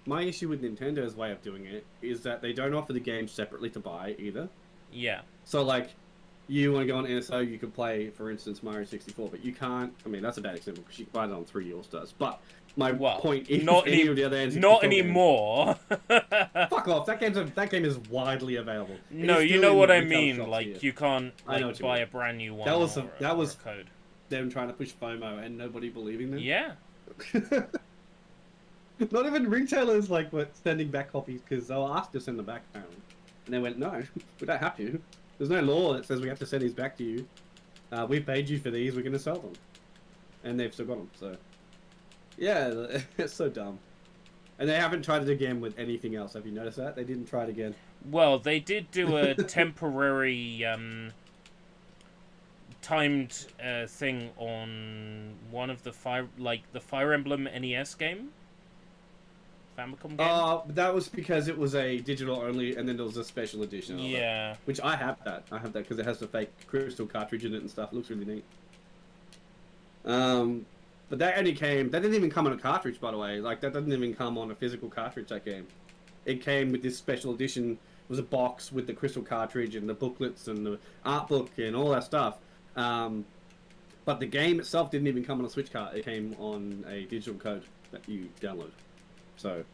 My issue with Nintendo's way of doing it is that they don't offer the games separately to buy either. Yeah. So like, you want to go on NSO, you could play, for instance, Mario 64, but you can't. I mean, that's a bad example because you can buy it on 3 All-Stars. But my Well, point is, not any any- of the other N64 Not games- anymore. Fuck off! That game is widely available. No, It's you still know in what the I retail mean. shops Like here. you can't I know like what you buy mean. a brand new one. That was or that was a code. them trying to push FOMO and nobody believing them. Yeah. Not even retailers like were sending back copies because they were asked to send them back apparently, and they went, "No, we don't have to. There's no law that says we have to send these back to you. We paid you for these. We're going to sell them," and they've still got them. So, yeah, it's so dumb. And they haven't tried it again with anything else. Have you noticed that? They didn't try it again. Well, they did do a temporary timed thing on one of the Fire Emblem NES game, Famicom game. That was because it was a digital only, and then there was a special edition. Of it, Yeah. which I have that. I have that because it has the fake crystal cartridge in it and stuff. It looks really neat. But that only came. That didn't even come on a cartridge, by the way. Like that doesn't even come on a physical cartridge. That game. It came with this special edition. It was a box with the crystal cartridge and the booklets and the art book and all that stuff. But the game itself didn't even come on a Switch cart. It came on a digital code that you download. So,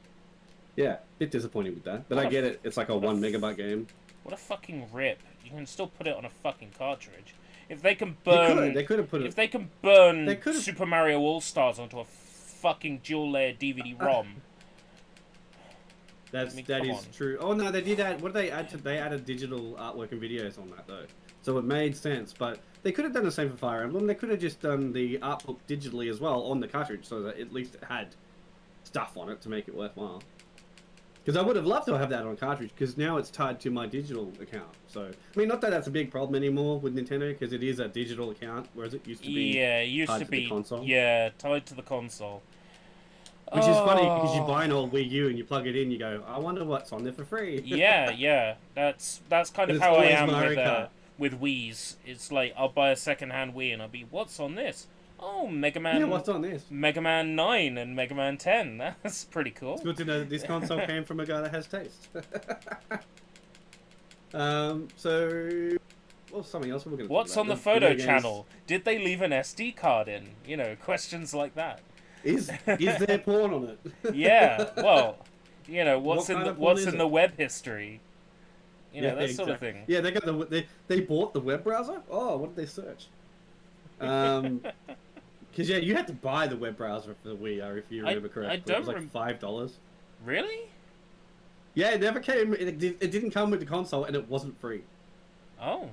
yeah, bit disappointing with that. But What I a get it. It's like a what a 1 megabyte game. What a fucking rip! You can still put it on a fucking cartridge. If they can burn, They could have put it. if they can burn They could've- Super Mario All Stars onto a fucking dual layer DVD-ROM. That mean, is come on. true. Oh no, they did add. What did they add to? They added digital artwork and videos on that though, so it made sense. But they could have done the same for Fire Emblem. They could have just done the art book digitally as well on the cartridge, so that at least it had stuff on it to make it worthwhile. Because I would have loved to have that on cartridge, because now it's tied to my digital account. So, I mean, not that that's a big problem anymore with Nintendo, because it is a digital account, whereas it used to be Yeah, it used tied to to be. the console. Yeah, tied to the console. Which is funny, because you Oh. buy an old Wii U and you plug it in, you go, I wonder what's on there for free. Yeah. That's kind But of it's how I always am Mario Kart. with Wii's. It's like I'll buy a second-hand Wii and I'll be, what's on this? Oh, Mega Yeah, Man. what's on this? Mega Man 9 and Mega Man 10. That's pretty cool. It's good to know that this console came from a guy that has taste. So, well, something else we're going to What's on the photo channel? Did they leave an SD card in? You know, questions like that. Is there porn on it? Yeah, well, you know, what's What in kind the of porn what's is in it? the web history? You know, Yeah, that sort of exactly. thing. Yeah, they got they bought the web browser. Oh, what did they search? Because yeah, you had to buy the web browser for the Wii, if you remember correctly. It was like $5. Really? Yeah, it never came. It didn't come with the console, and it wasn't free. Oh.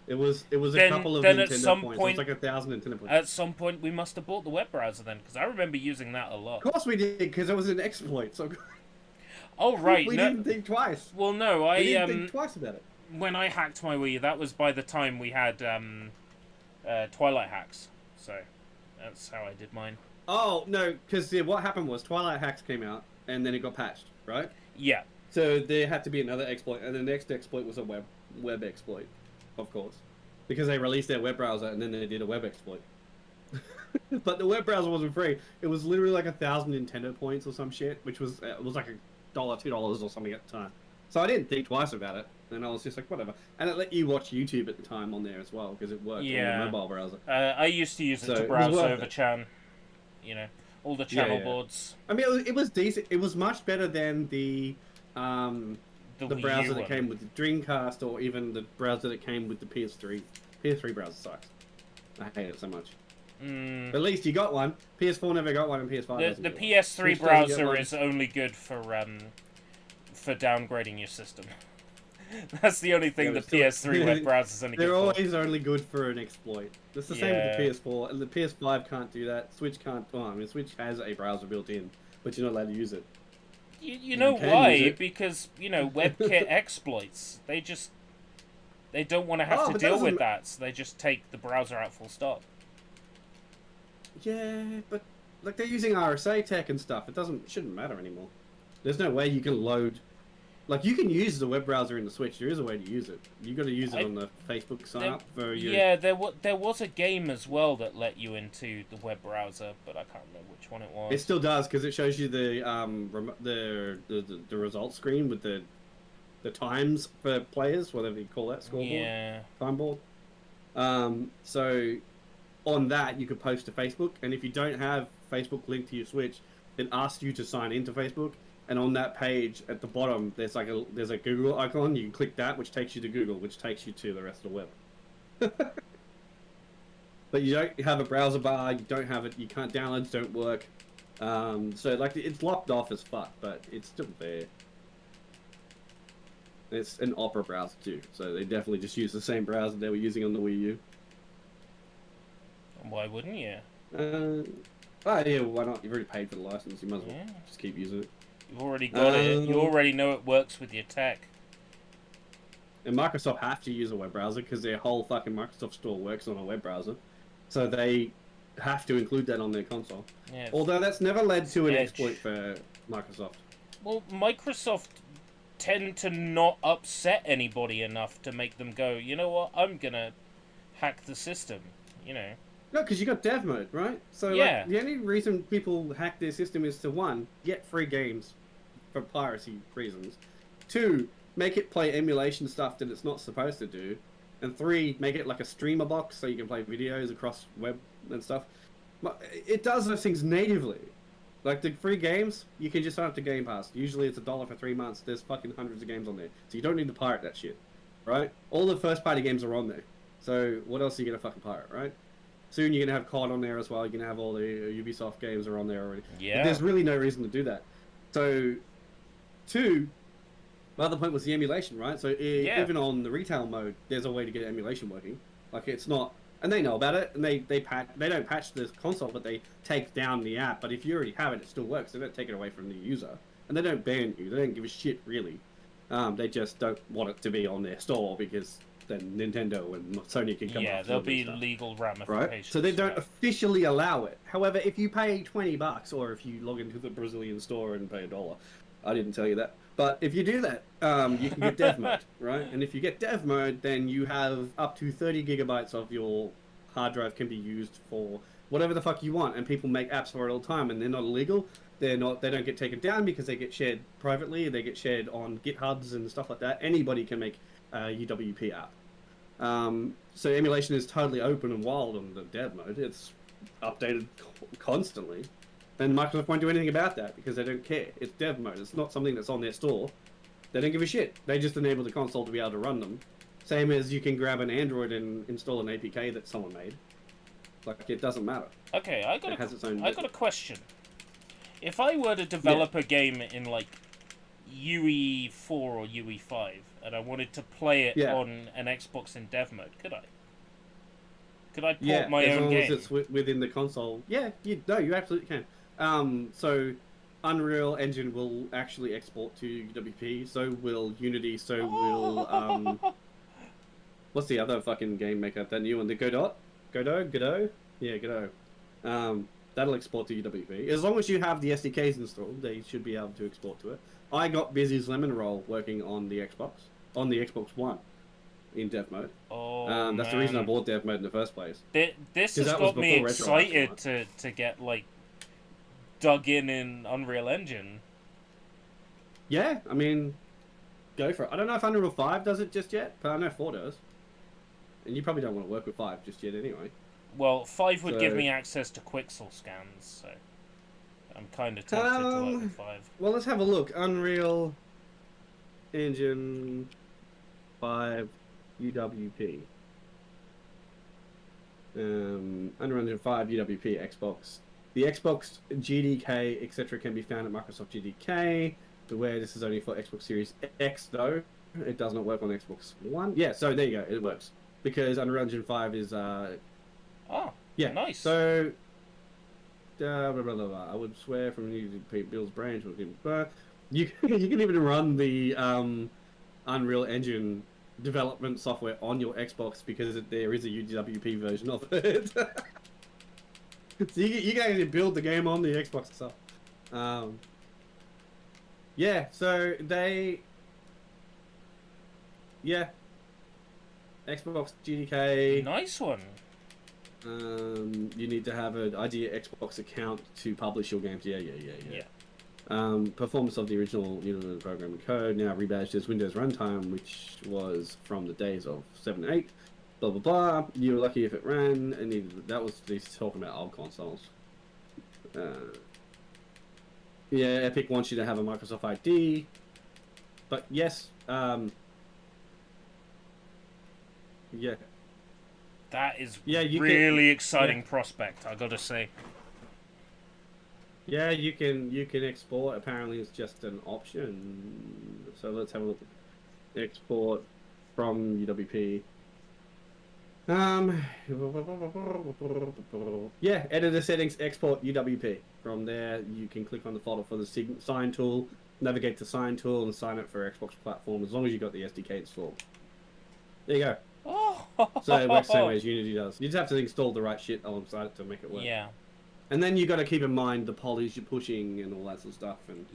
It was a Then- couple of then Nintendo at some points. point- It was like 1,000 Nintendo points. At some point, we must have bought the web browser then, because I remember using that a lot. Of course we did, because it was an exploit. So Oh right, we no. didn't think twice. Well, no, We didn't think twice about it. when I hacked my Wii, that was by the time we had Twilight hacks. So that's how I did mine. Oh no, because what happened was Twilight Hacks came out, and then it got patched, right? Yeah. So there had to be another exploit, and the next exploit was a web exploit, of course, because they released their web browser and then they did a web exploit. But the web browser wasn't free. It was literally like 1,000 Nintendo points or some shit, which was it was like $1, $2 or something at the time. So I didn't think twice about it, and I was just like, whatever. And it let you watch YouTube at the time on there as well because it worked Yeah. on the mobile browser. I used to use it So to it was browse worth over it. Chan. You know, all the Yeah, channel yeah. boards. I mean, it was decent. It was much better than the The Wii browser U that one. came with the Dreamcast, or even the browser that came with the PS3. PS3 browser sucks. I hate it so much. Mm, At least you got one. PS4 never got one, and PS5 the doesn't get one. PS3 Switch doesn't get browser one. is only good for downgrading your system. That's the only thing Yeah, the but still- PS3 web browser's only good They're for. always only good for an exploit. It's the same with the PS4, and the PS5 can't do that. Switch can't. Well, I mean, Switch has a browser built in, but you're not allowed to use it. You know can why? use it. Because, you know, WebKit exploits. They don't want to have Oh, to but deal that with doesn't- that, so they just take the browser out full stop. Yeah, but like they're using RSA tech and stuff. Shouldn't matter anymore. There's no way you can load. Like you can use the web browser in the Switch. There is a way to use it. You got to use it on the Facebook sign up for your. Yeah, there was a game as well that let you into the web browser, but I can't remember which one it was. It still does because it shows you the the result screen with the times for players, whatever you call that scoreboard, Yeah. time board. So on that you could post to Facebook, and if you don't have Facebook linked to your Switch, it asks you to sign into Facebook. And on that page at the bottom, there's a Google icon. You can click that, which takes you to Google, which takes you to the rest of the web. But you don't have a browser bar. You don't have it. You can't downloads don't work. So like it's locked off as fuck, but it's still there. It's an Opera browser too, so they definitely just use the same browser they were using on the Wii U. Why wouldn't you? Oh yeah, why not? You've already paid for the license. You might as well Yeah. just keep using it. You've already got it. You already know it works with your tech. And Microsoft have to use a web browser because their whole fucking Microsoft store works on a web browser. So they have to include that on their console. Yeah. Although that's never led to an Edge. exploit for Microsoft. Well, Microsoft tend to not upset anybody enough to make them go, you know what, I'm gonna hack the system, you know. No, because you got dev mode, right? So Yeah. like, the only reason people hack their system is to, one, get free games for piracy reasons. Two, make it play emulation stuff that it's not supposed to do. And three, make it like a streamer box so you can play videos across web and stuff. But it does those things natively. Like the free games, you can just sign up to Game Pass. Usually it's $1 for 3 months. There's fucking hundreds of games on there. So you don't need to pirate that shit. Right? All the first party games are on there. So what else are you gonna fucking pirate, right? Soon you're gonna have COD on there as well. You're gonna have all the Ubisoft games are on there already. Yeah. There's really no reason to do that. So, two, my other point was the emulation, right? So Yeah. even on the retail mode, there's a way to get emulation working. Like it's not and they know about it, and they don't patch the console, but they take down the app. But if you already have it, it still works. They don't take it away from the user, and they don't ban you. They don't give a shit really. They just don't want it to be on their store because then Nintendo and Sony can come. Yeah, there'll be legal ramifications. Right? So they don't officially allow it. However, if you pay $20, or if you log into the Brazilian store and pay $1, I didn't tell you that. But if you do that, you can get dev mode, right? And if you get dev mode, then you have up to 30 gigabytes of your hard drive can be used for whatever the fuck you want. And people make apps for it all the time, and they're not illegal. They don't get taken down because they get shared privately. They get shared on GitHubs and stuff like that. Anybody can make a UWP app. So emulation is totally open and wild on the dev mode. It's updated constantly. And Microsoft won't do anything about that because they don't care. It's dev mode. It's not something that's on their store. They don't give a shit. They just enable the console to be able to run them. Same as you can grab an Android and install an APK that someone made. Like, it doesn't matter. Okay, I got a question. If I were to develop a game in, like, UE4 or UE5, and I wanted to play it on an Xbox in dev mode, could I? Could I port my own game? As long as it's within the console. Yeah, you absolutely can. So Unreal Engine will actually export to UWP, so will Unity, so will what's the other fucking game maker? That new one, the Godot? Yeah, Godot. That'll export to UWP. As long as you have the SDKs installed, they should be able to export to it. I got Busy's Lemon Roll working on the Xbox One in dev mode. Oh, that's the reason I bought dev mode in the first place. This has got me excited to get, like, dug in Unreal Engine. Yeah, I mean, go for it. I don't know if Unreal 5 does it just yet, but I know 4 does. And you probably don't want to work with 5 just yet anyway. Well, 5 would give me access to Quixel scans, so I'm kind of tempted to work with 5. Well, let's have a look. Unreal Engine 5 UWP. Unreal Engine 5 UWP Xbox. The Xbox GDK, etc. can be found at Microsoft GDK. Beware, this is only for Xbox Series X, though. It does not work on Xbox One. Yeah, so there you go. It works. Because Unreal Engine 5 is... Oh, yeah, nice. So... blah, blah, blah, blah. I would swear from Bill's branch. You can even run the Unreal Engine development software on your Xbox because there is a UWP version of it. So you can actually build the game on the Xbox itself. Yeah, so they... Yeah. Xbox GDK. Nice one. You need to have an ID Xbox account to publish your games. Yeah. Performance of the original programming code now rebadged as Windows Runtime, which was from the days of 7 and 8. Blah blah blah. You were lucky if it ran, and that was he's talking about old consoles. Yeah, Epic wants you to have a Microsoft ID, but yes, yeah. That is really exciting prospect, I gotta say. Yeah, you can export. Apparently, it's just an option. So let's have a look. Export from UWP. Yeah, editor settings, export UWP. From there, you can click on the folder for the sign tool, navigate to sign tool, and sign it for Xbox platform as long as you got the SDK installed. There you go. Oh. So it works the same way as Unity does. You just have to install the right shit alongside it to make it work. Yeah. And then you got to keep in mind the polys you're pushing and all that sort of stuff, and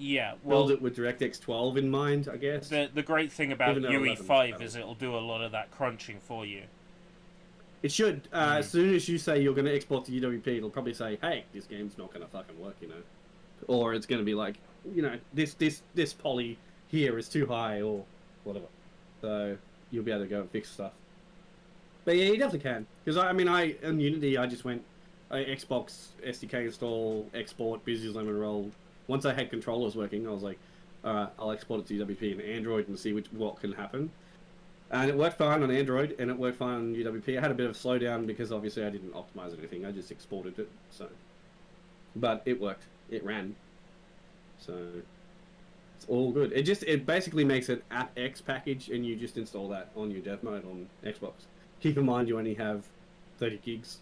build it with DirectX 12 in mind, I guess. The great thing about UE5 is it'll do a lot of that crunching for you. It should. As soon as you say you're going to export to UWP, it'll probably say, "Hey, this game's not going to fucking work," or it's going to be like, this poly here is too high, or whatever. So you'll be able to go and fix stuff. But yeah, you definitely can. Because in Unity, I just went Xbox SDK install, export, Busy's Lemon Roll. Once I had controllers working, I was like, alright, I'll export it to UWP and Android and see what can happen. And it worked fine on Android, and it worked fine on UWP. I had a bit of a slowdown because obviously I didn't optimize anything. I just exported it. But it worked. It ran. So it's all good. It basically makes an AppX package, and you just install that on your dev mode on Xbox. Keep in mind you only have 30 gigs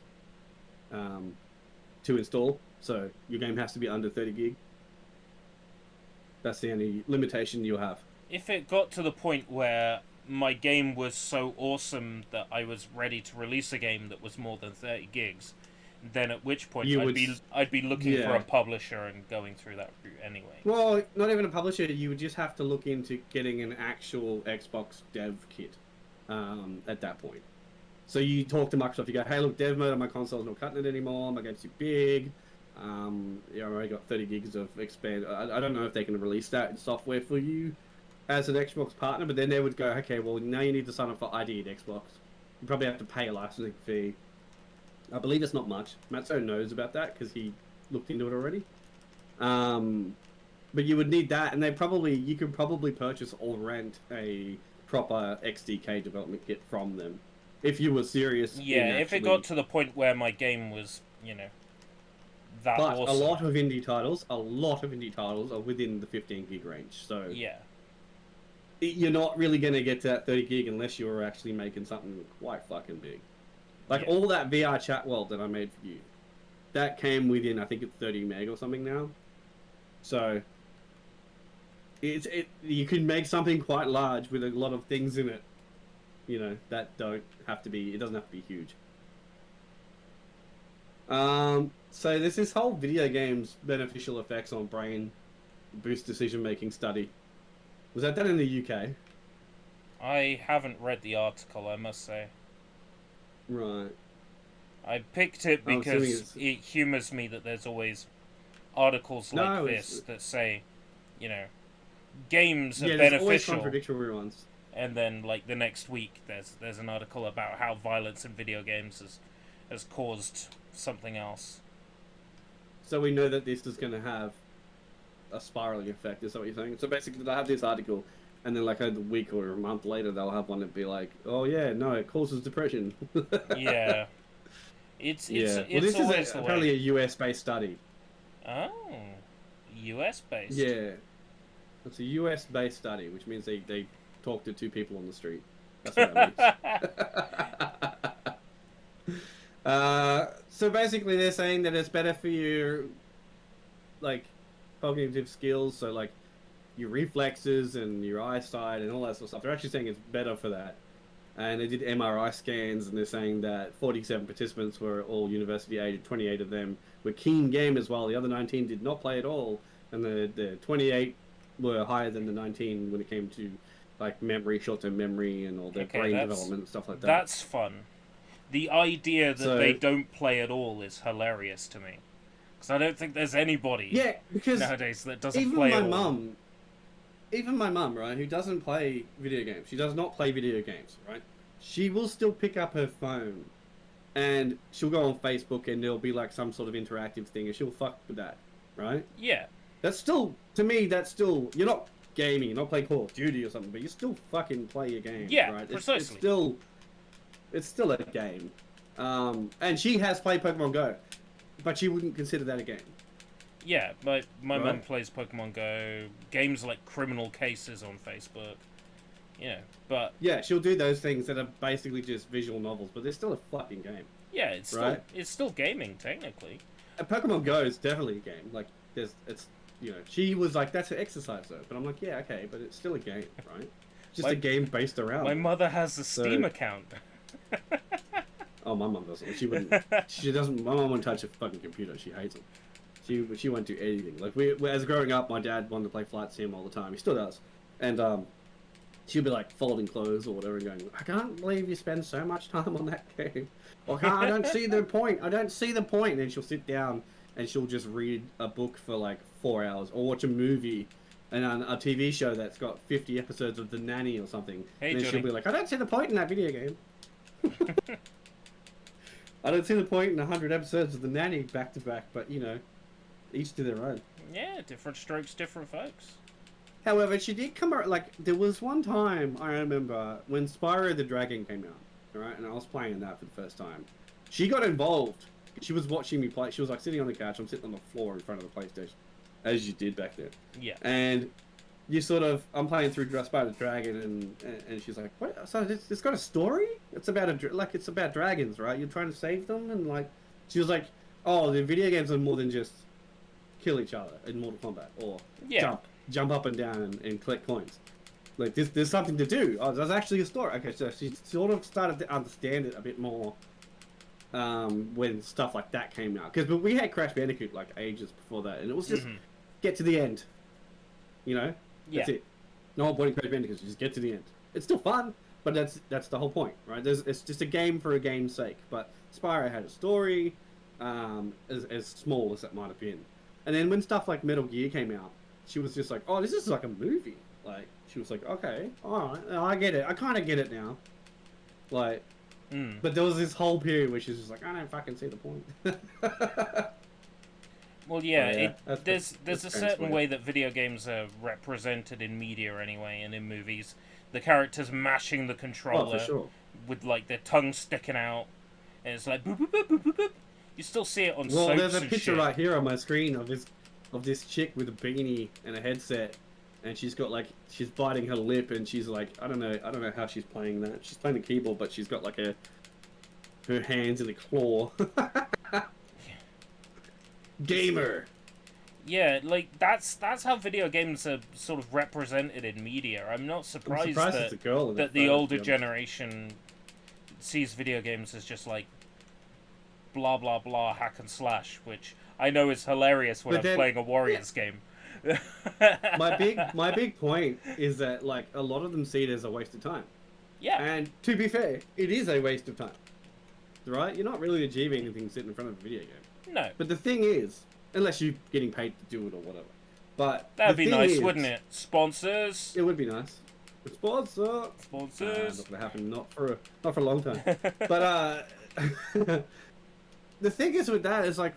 to install. So your game has to be under 30 gig. That's the only limitation you'll have. If it got to the point where my game was so awesome that I was ready to release a game that was more than 30 gigs, then at which point I'd be looking for a publisher and going through that route anyway. Well, not even a publisher. You would just have to look into getting an actual Xbox dev kit at that point. So you talk to Microsoft. You go, "Hey, look, dev mode on my console's not cutting it anymore. My game's too big. I already got 30 gigs of expand. I don't know if they can release that in software for you as an Xbox partner, but then they would go, okay, well, now you need to sign up for ID at Xbox. You probably have to pay a licensing fee. I believe it's not much. Matzo knows about that because he looked into it already. But you would need that, and you could probably purchase or rent a proper XDK development kit from them if you were serious. Yeah, if it got to the point where my game was, that but awesome. a lot of indie titles are within the 15 gig range. So yeah, you're not really going to get to that 30 gig unless you're actually making something quite fucking big. Like all that VR chat world that I made for you, that came within, I think it's 30 meg or something now. So you can make something quite large with a lot of things in it, that it doesn't have to be huge. So there's this whole video games beneficial effects on brain boost decision making study. Was that done in the UK? I haven't read the article, I must say. Right. I picked it because it humours me that there's always articles like this that say, games are beneficial. Always contradictory ones. And then, like, the next week, there's an article about how violence in video games has caused something else. So we know that this is going to have a spiraling effect, is that what you're saying? So basically, they'll have this article, and then like a week or a month later, they'll have one that be like, "Oh yeah, no, it causes depression." Yeah, it's well, this is apparently a US-based study. Oh, US-based. Yeah, it's a US-based study, which means they talk to two people on the street. That's what that means. So basically, they're saying that it's better for your like cognitive skills, so like your reflexes and your eyesight and all that sort of stuff. They're actually saying it's better for that. And they did MRI scans, and they're saying that 47 participants were all university age, 28 of them were keen gamers, while the other 19 did not play at all. And the 28 were higher than the 19 when it came to like memory, short-term memory, and all their brain development and stuff like that. That's fun. The idea that they don't play at all is hilarious to me. Because I don't think there's anybody nowadays that doesn't play at all. Even my mum, right, who doesn't play video games. She does not play video games, right? She will still pick up her phone and she'll go on Facebook and there'll be like some sort of interactive thing and she'll fuck with that, right? Yeah. That's still, to me, you're not gaming, you're not playing Call of Duty or something, but you still fucking play your game, right? Precisely. It's still a game. And she has played Pokemon Go, but she wouldn't consider that a game. Yeah, my mum plays Pokemon Go, games like Criminal Cases on Facebook, but... Yeah, she'll do those things that are basically just visual novels, but they're still a fucking game. Yeah, it's still gaming, technically. And Pokemon Go is definitely a game. Like, she was like, that's an exercise though, but I'm like, yeah, okay, but it's still a game, right? Just a game based around. My mother has a Steam account. Oh, my mum doesn't. She wouldn't. She doesn't. My mum won't touch a fucking computer. She hates it. She won't do anything. Like as growing up, my dad wanted to play Flight Sim all the time. He still does. And she'll be like folding clothes or whatever, and going, "I can't believe you spend so much time on that game. I don't see the point. I don't see the point." And then she'll sit down and she'll just read a book for like 4 hours or watch a movie. And on a TV show that's got 50 episodes of The Nanny or something. Hey, and then she'll be like, I don't see the point in that video game. I don't see the point in 100 episodes of The Nanny back to back, but each to their own. Yeah, different strokes, different folks. However, she did come out, like, there was one time I remember when Spyro the Dragon came out, right? And I was playing that for the first time. She got involved. She was watching me play. She was like sitting on the couch. I'm sitting on the floor in front of the PlayStation. As you did back then. Yeah. And I'm playing through Spyro the Dragon, and she's like, "What? So it's got a story?" It's about it's about dragons, right? You're trying to save them, and like she was like, oh, the video games are more than just kill each other in Mortal Kombat or Yeah. jump up and down and collect coins. Like there's something to do. Oh, there's actually a story. Okay, so she sort of started to understand it a bit more when stuff like that came out. Because we had Crash Bandicoot like ages before that, and it was just get to the end. You know, that's it. No whole point in Crash Bandicoot is just get to the end. It's still fun, but that's the whole point, right? It's just a game for a game's sake. But Spyro had a story, as small as that might have been. And then when stuff like Metal Gear came out, she was just like, "Oh, this is like a movie." Like she was like, "Okay, all right, I get it. I kind of get it now." Like, but there was this whole period where she was just like, "I don't fucking see the point." Well, yeah, that's there's a certain way that video games are represented in media anyway, and in movies. The characters mashing the controller with like their tongue sticking out, and it's like boop boop boop boop boop boop. You still see it on soaps and shit. Well, there's a picture right here on my screen of this chick with a beanie and a headset, and she's biting her lip, and she's like, I don't know how she's playing that. She's playing the keyboard, but she's got like her hands in a claw. Gamer. Yeah, like that's how video games are sort of represented in media. I'm not surprised that the older generation sees video games as just like blah blah blah hack and slash, which I know is hilarious when I'm playing a Warriors game. my big point is that like a lot of them see it as a waste of time. Yeah. And to be fair, it is a waste of time. Right? You're not really achieving anything sitting in front of a video game. No. But the thing is, unless you're getting paid to do it or whatever. But that'd be nice, wouldn't it? Sponsors. It would be nice. Sponsors. Sponsors. Not gonna happen. Not for a long time. But the thing is with that is like,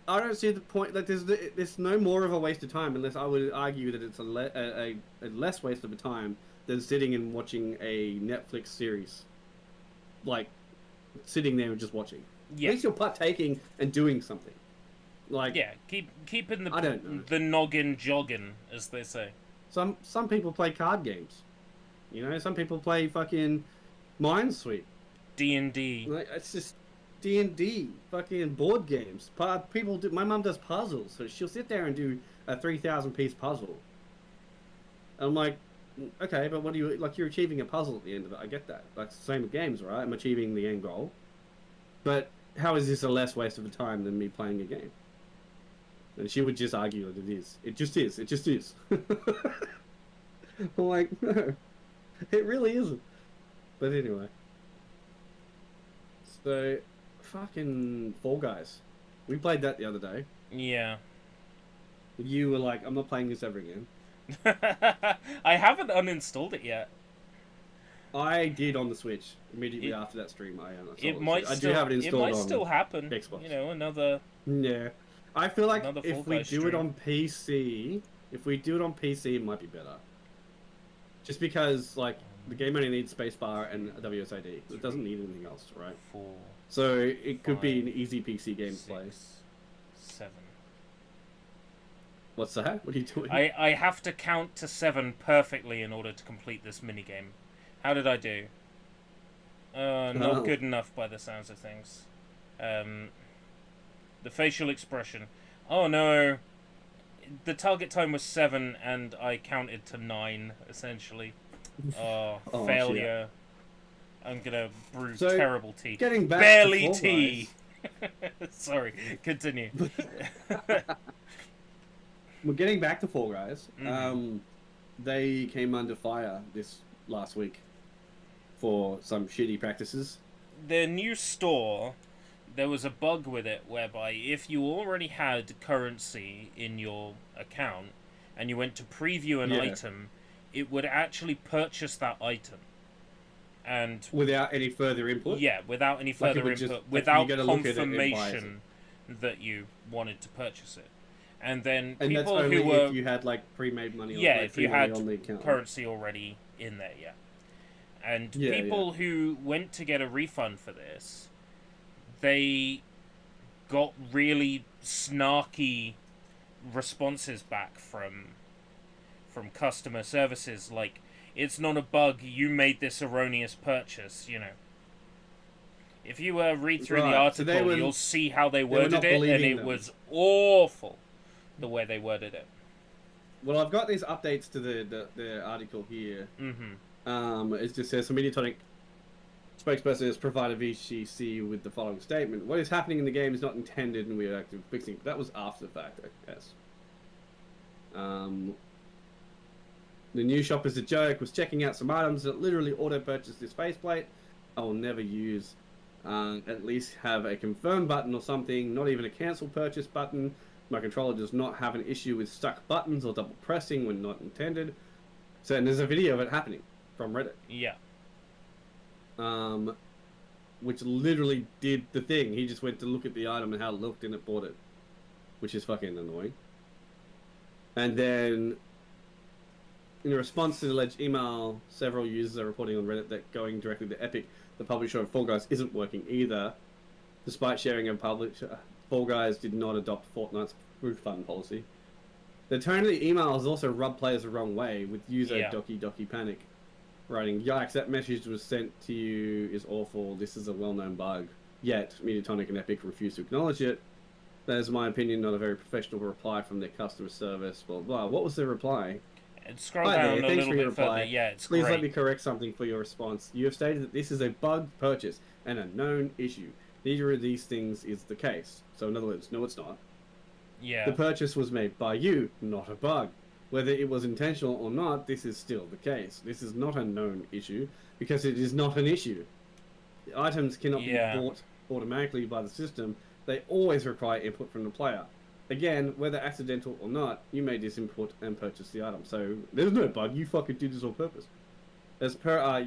I don't see the point. Like, there's no more of a waste of time, unless I would argue that it's a less waste of a time than sitting and watching a Netflix series. Like, sitting there and just watching. Yeah. At least you're partaking and doing something. Like, yeah, keeping I don't know. the noggin jogging, as they say. Some people play card games. You know, some people play fucking Minesweeper. D&D. Like, it's just D&D, fucking board games. People do. My mum does puzzles, so she'll sit there and do a 3,000 piece puzzle. And I'm like, okay, but what do you like? You're achieving a puzzle at the end of it. I get that. Like, the same with games, right? I'm achieving the end goal. But how is this a less waste of time than me playing a game? And she would just argue that it is. It just is. It just is. I'm like, no, it really isn't. But anyway. So, fucking Fall Guys. We played that the other day. Yeah. You were like, I'm not playing this ever again. I haven't uninstalled it yet. I did on the Switch immediately after that stream. I do have it installed. It might still happen. Xbox. You know, another. Yeah, I feel like if we do stream. it on PC, it might be better. Just because like the game only needs spacebar and a WSAD. It doesn't need anything else, right? 4. So it could be an easy PC game to play. 7. What's that? What are you doing? I have to count to 7 perfectly in order to complete this minigame. How did I do? Not good enough by the sounds of things. The facial expression. Oh no. The target time was 7 and I counted to 9, essentially. Oh, failure. Shit. I'm gonna brew terrible tea. Getting back Barely to tea! Sorry, continue. We're getting back to Fall Guys. They came under fire this last week for some shitty practices. Their new store, there was a bug with it whereby if you already had currency in your account and you went to preview an item, it would actually purchase that item. And without any further input? Yeah, without any further input, without confirmation that you wanted to purchase it. And then people that's only who were... if you had like pre-made money if you had on the account. Currency already in there, And people who went to get a refund for this, they got really snarky responses back from customer services. Like, it's not a bug. You made this erroneous purchase. You know. If you read through the Right, so article, they were- you'll see how they were worded not it, and believing it them. was awful the way they worded it. Well, I've got these updates to the article here. Mm-hmm. It just says, some Mediatonic spokesperson has provided VGC with the following statement. What is happening in the game is not intended and we are actively fixing it. That was after the fact, I guess. The new shop is a joke. Was checking out some items that literally auto-purchased this faceplate. I will never use. At least have a confirm button or something. Not even a cancel purchase button. My controller does not have an issue with stuck buttons or double pressing when not intended. So, and there's a video of it happening from Reddit. Yeah. Which literally did the thing. He just went to look at the item and how it looked and it bought it. Which is fucking annoying. And then, in response to the alleged email, several users are reporting on Reddit that going directly to Epic, the publisher of Fall Guys, isn't working either. Despite sharing a publisher, Fall Guys did not adopt Fortnite's refund policy. The tone of the email has also rubbed players the wrong way, with user Doki Panic writing, "Yikes, that message was sent to you is awful. This is a well-known bug. Yet, Mediatonic and Epic refuse to acknowledge it. That is, in my opinion, not a very professional reply from their customer service." Blah blah. What was the reply? And scroll Hi down there, a thanks little for your bit further. reply. Yeah, it's Please great. let me correct something for your response. You have stated that this is a bug purchase and a known issue. Neither of these things is the case. So in other words, no, it's not. Yeah. The purchase was made by you, not a bug. Whether it was intentional or not, this is still the case. This is not a known issue because it is not an issue. The items cannot be bought automatically by the system. They always require input from the player. Again, whether accidental or not, you made this input and purchased the item. So there's no bug. You fucking did this on purpose. As per our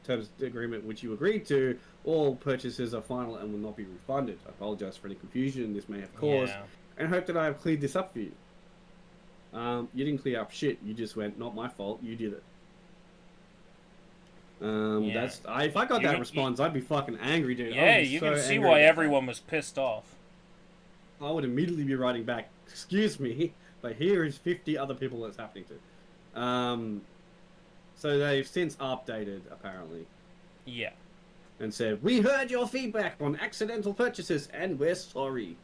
terms of agreement, which you agreed to, all purchases are final and will not be refunded. I apologize for any confusion this may have caused, and hope that I have cleared this up for you. You didn't clear up shit. You just went, not my fault. You did it. That's if I got that response, I'd be fucking angry, dude. Yeah, you can see why everyone was pissed off. I would immediately be writing back, "Excuse me, but here is 50 other people that's happening to." So they've since updated, apparently. Yeah. And said, "We heard your feedback on accidental purchases, and we're sorry.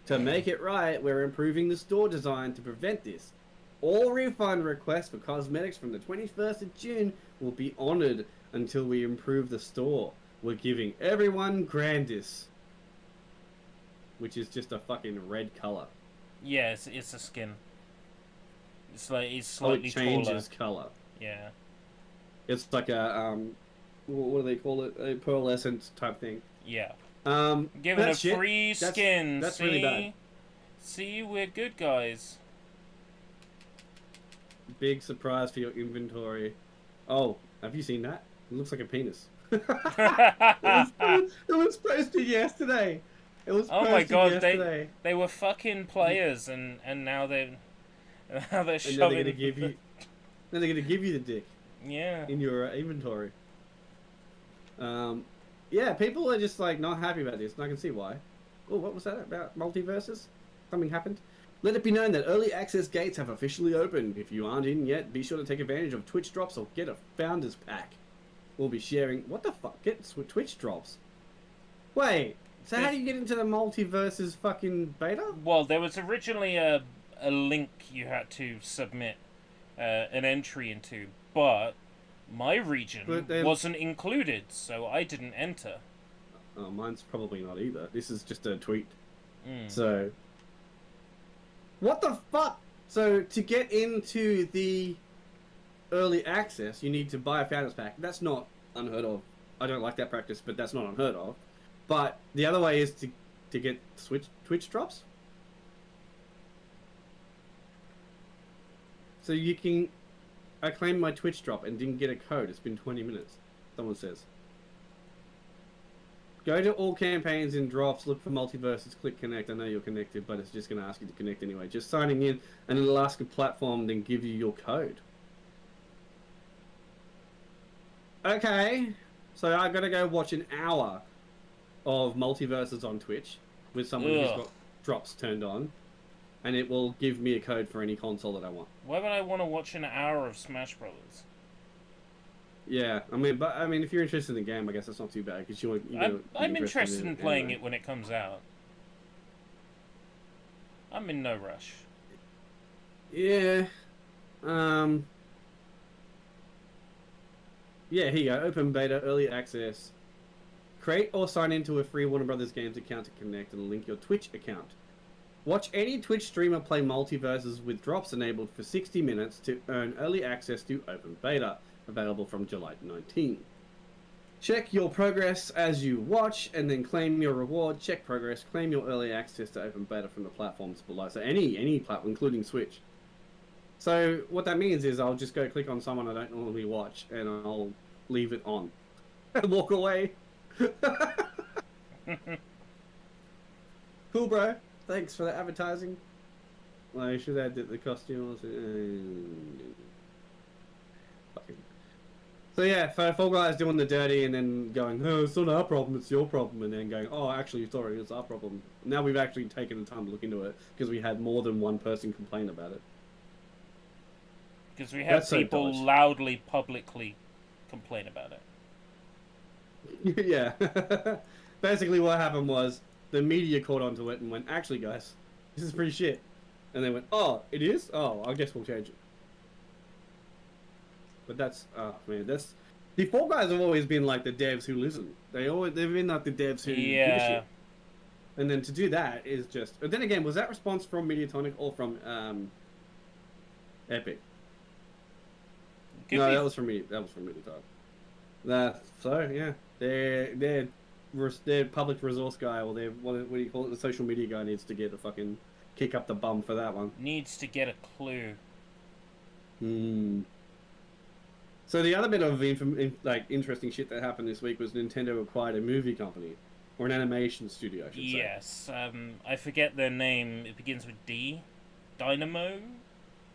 To make it right, we're improving the store design to prevent this. All refund requests for cosmetics from the 21st of June will be honoured until we improve the store. We're giving everyone Grandis," which is just a fucking red colour. Yeah, it's a skin. It's slightly it changes taller. colour. Yeah. It's like a what do they call it? A pearlescent type thing. Yeah. Given a free skin. That's see? really bad. See, we're good guys. Big surprise for your inventory. Oh, have you seen that? It looks like a penis. It was posted yesterday. It was Oh posted my god, yesterday. they were fucking players, and now they're And then they're shoving. gonna give you. Then they're gonna give you the dick Yeah. in your inventory. Yeah, people are just like not happy about this, and I can see why. Oh, what was that about multiverses? Something happened. Let it be known that early access gates have officially opened. If you aren't in yet, be sure to take advantage of Twitch drops or get a founders pack. We'll be sharing. What the fuck? Get Twitch drops. Wait. So how do you get into the multiverses fucking beta? Well, there was originally a link you had to submit an entry into, but my region wasn't included, so I didn't enter. Oh, mine's probably not either. This is just a tweet. Mm. So, what the fuck? So to get into the early access, you need to buy a founders pack. That's not unheard of. I don't like that practice, but that's not unheard of. But the other way is to get Twitch drops. So you can. I claimed my Twitch drop and didn't get a code. It's been 20 minutes. Someone says. Go to all campaigns and drops, look for multiverses, click connect. I know you're connected, but it's just going to ask you to connect anyway. Just signing in, and it'll ask a platform, then give you your code. Okay, so I got to go watch an hour of multiverses on Twitch with someone who's got drops turned on, and it will give me a code for any console that I want. Why would I want to watch an hour of Smash Brothers? Yeah, I mean, if you're interested in the game, I guess that's not too bad because I'm interested in playing anyway. it when it comes out. I'm in no rush. Yeah. Um. Yeah. Here you go. Open beta, early access. Create or sign into a free Warner Brothers Games account to connect and link your Twitch account. Watch any Twitch streamer play multiverses with drops enabled for 60 minutes to earn early access to open beta, available from July 19. Check your progress as you watch and then claim your reward. Check progress, claim your early access to open beta from the platforms below. So any platform, including Switch. So what that means is I'll just go click on someone I don't normally watch and I'll leave it on and walk away. Cool, bro. Thanks for the advertising. Well, I should add that the costume was. Fucking. So yeah, Fall Guys doing the dirty and then going, oh, it's not our problem, it's your problem, and then going, oh, actually, sorry, it's our problem. Now we've actually taken the time to look into it because we had more than one person complain about it. Because we have people loudly, publicly complain about it. Yeah. Basically, what happened was the media caught onto it and went, actually, guys, this is pretty shit. And they went, oh, it is? Oh, I guess we'll change it. But that's, oh man, that's... The Fall Guys have always been like the devs who listen. They've been like the devs who give a shit. And then to do that is just... But then again, was that response from Mediatonic or from Epic? No, that was from Mediatonic. So, yeah. Their public resource guy, or their, what do you call it, the social media guy needs to get a fucking kick up the bum for that one. Needs to get a clue. So the other bit of interesting shit that happened this week was Nintendo acquired a movie company, or an animation studio, I should say. Yes, I forget their name. It begins with D. Dynamo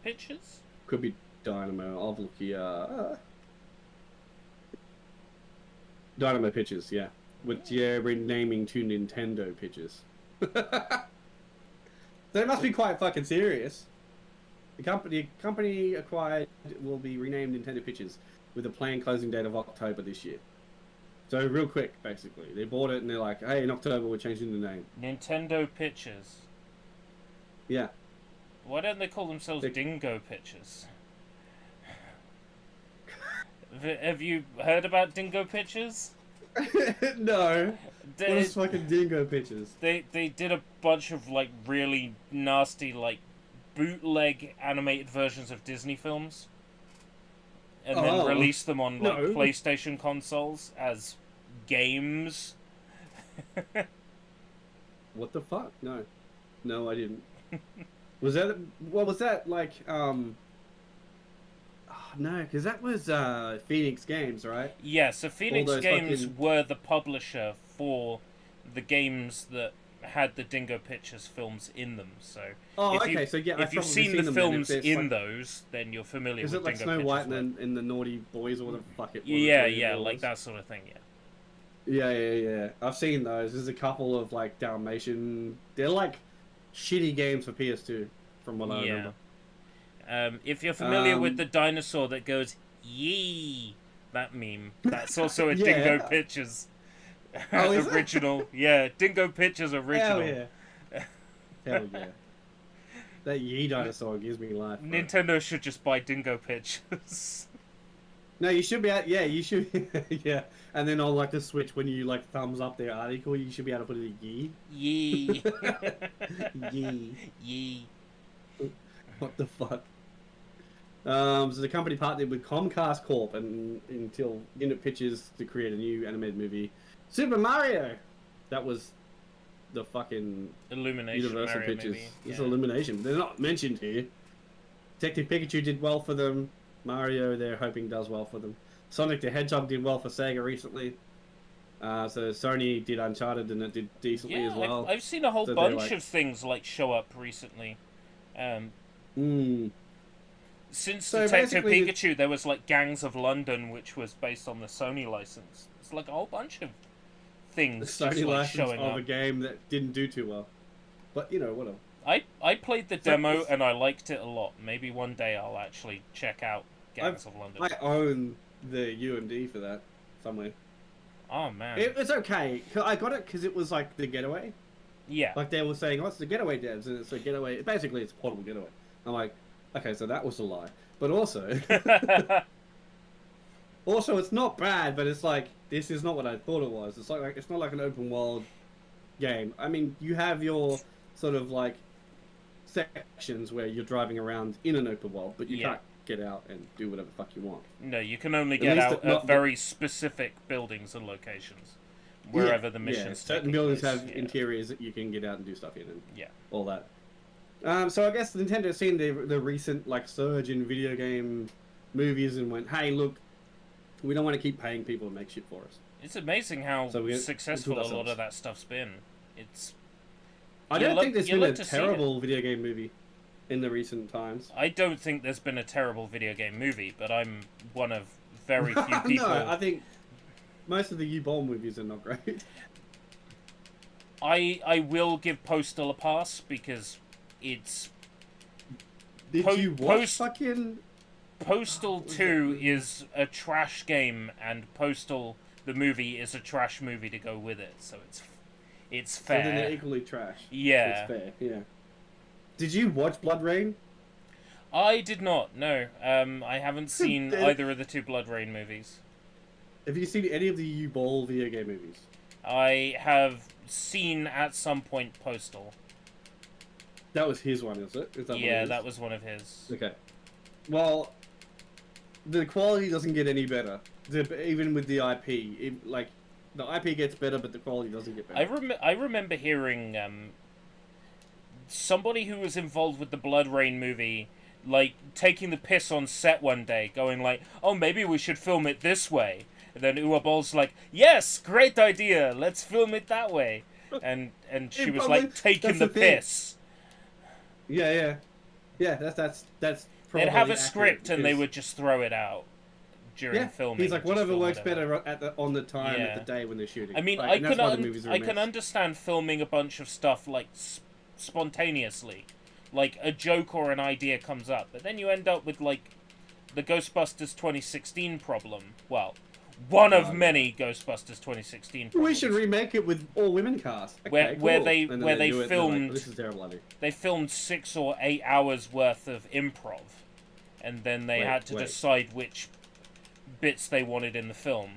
Pictures? Could be Dynamo. I'll look here. Dynamo Pictures, yeah. With renaming to Nintendo Pictures. So it must be quite fucking serious. The company acquired will be renamed Nintendo Pictures with a planned closing date of October this year. So real quick, basically. They bought it and they're like, hey, in October we're changing the name. Nintendo Pictures. Yeah. Why don't they call themselves Dingo Pictures? Have you heard about Dingo Pictures? No. What is fucking Dingo Pictures? They did a bunch of like really nasty like bootleg animated versions of Disney films, and then released them on like PlayStation consoles as games. What the fuck? No, I didn't. Was that? What was that like? No, because that was Phoenix Games, right? Yeah, so Phoenix Games were the publisher for the games that had the Dingo Pictures films in them. So if you've seen the films in those, then you're familiar with Dingo Pictures. Is it like Snow White and the Naughty Boys or whatever the fuck it was? Yeah, like that sort of thing, yeah. Yeah. I've seen those. There's a couple of like Dalmatian... They're like shitty games for PS2, from what I remember. If you're familiar with the dinosaur that goes, yee, that meme, that's also a Dingo Pictures original. Yeah, Dingo Pictures original. Hell yeah. That yee dinosaur gives me life. Bro. Nintendo should just buy Dingo Pictures. No, you should be able, you should, yeah. And then on like the Switch, when you like thumbs up their article, you should be able to put it yee. Yee. Yee. Yee. What the fuck? So the company partnered with Comcast Corp until Unit Pictures to create a new animated movie, Super Mario. That was the fucking Illumination Universal Mario Pictures. movie. It's Illumination. They're not mentioned here. Detective Pikachu did well for them. Mario, they're hoping does well for them. Sonic the Hedgehog did well for Sega recently. So Sony did Uncharted and it did decently as well. I've seen a whole bunch of things like show up recently. Since Detective Pikachu, there was like Gangs of London, which was based on the Sony license. It's like a whole bunch of things. The Sony license of up. A game that didn't do too well, but you know, whatever. I played the demo and I liked it a lot. Maybe one day I'll actually check out Gangs of London. I own the UMD for that somewhere. Oh man. It's okay. I got it because it was like the Getaway. Yeah. Like they were saying, oh, it's the Getaway devs, and it's a Getaway. Basically, it's Portable Getaway. I'm like, okay, so that was a lie. But also, also, it's not bad. But it's like this is not what I thought it was. It's like it's not like an open world game. I mean, you have your sort of like sections where you're driving around in an open world, but you can't get out and do whatever the fuck you want. No, you can only get out at very specific buildings and locations, wherever the missions. Certain buildings have interiors that you can get out and do stuff in, and yeah, all that. So I guess Nintendo's seen the recent like surge in video game movies and went, hey, look, we don't want to keep paying people to make shit for us. It's amazing how successful a lot of that stuff's been. I don't think there's been a terrible video game movie in the recent times. I don't think there's been a terrible video game movie, but I'm one of very few people. No, I think most of the U-Bowl movies are not great. I will give Postal a pass because it's... Did you watch fucking... Postal 2 is a trash game, and Postal, the movie, is a trash movie to go with it, so it's fair. So then they're equally trash. Yeah. It's fair, yeah. Did you watch Blood Rain? I did not, no. I haven't seen either of the two Blood Rain movies. Have you seen any of the U-Ball video game movies? I have seen at some point Postal. That was his one, is it? That was one of his. Okay. Well, the quality doesn't get any better, even with the IP. The IP gets better, but the quality doesn't get better. I remember hearing somebody who was involved with the Blood Rain movie, like, taking the piss on set one day, going like, oh, maybe we should film it this way. And then Uwe Boll's like, yes, great idea, let's film it that way. And she was like, taking the piss. Yeah. That's they'd have a script and they would just throw it out during filming. He's like, whatever works better on the time at the day when they're shooting. I mean, I can understand filming a bunch of stuff like spontaneously, like a joke or an idea comes up, but then you end up with like the Ghostbusters 2016 problem. Well, one of many Ghostbusters 2016 problems. We should remake it with all women cast. Okay, where they filmed, like, this is terrible idea. They filmed 6 or 8 hours worth of improv, and then they had to decide which bits they wanted in the film.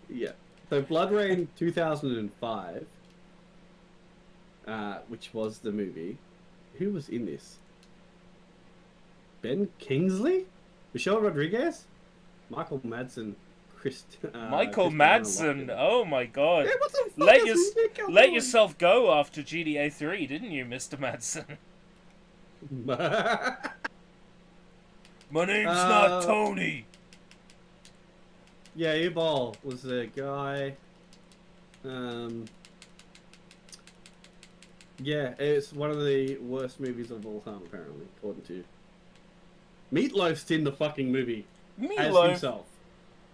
Yeah. So Blood Rain 2005, which was the movie. Who was in this? Ben Kingsley? Michelle Rodriguez? Michael Madsen? Michael Madsen? Oh my god. Yeah, what the fuck let yourself go after GDA 3, didn't you, Mr. Madsen? My name's not Tony. Yeah, U-Ball was the guy. Yeah, it's one of the worst movies of all time, apparently, according to. Meatloaf's in the fucking movie. Meatloaf? As himself.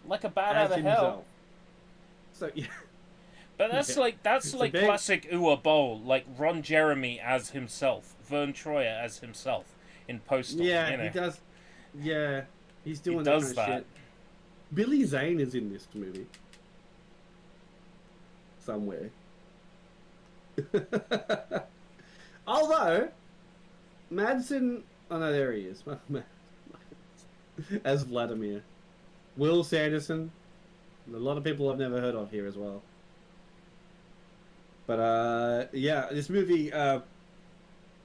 Like a bat out of hell. So, yeah. But that's like classic Uwe Boll, like Ron Jeremy as himself, Vern Troyer as himself in Postal. Yeah, you know. he does. Yeah, he's doing that kind of shit. Billy Zane is in this movie. Somewhere. Although, Madsen... Oh no, there he is. As Vladimir. Will Sanderson. A lot of people I've never heard of here as well. But, yeah, this movie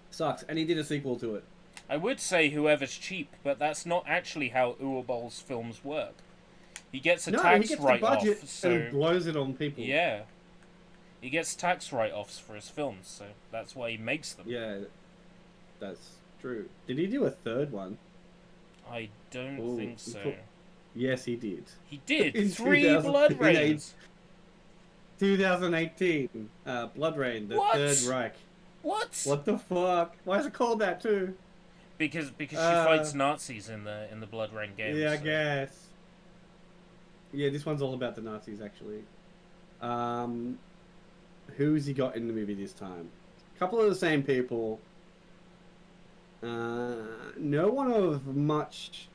sucks. And he did a sequel to it. I would say whoever's cheap, but that's not actually how Uwe Boll's films work. He gets a tax write-off, so... and blows it on people. Yeah. He gets tax write-offs for his films, so that's why he makes them. Yeah, that's true. Did he do a third one? I don't think so. Yes, he did. He did? 3 Blood Rains? 2018. Blood Rain, the Third Reich. What? What the fuck? Why is it called that too? Because she fights Nazis in the Blood Rain games. Yeah, I guess. Yeah, this one's all about the Nazis, actually. Who's he got in the movie this time? A couple of the same people. No one of much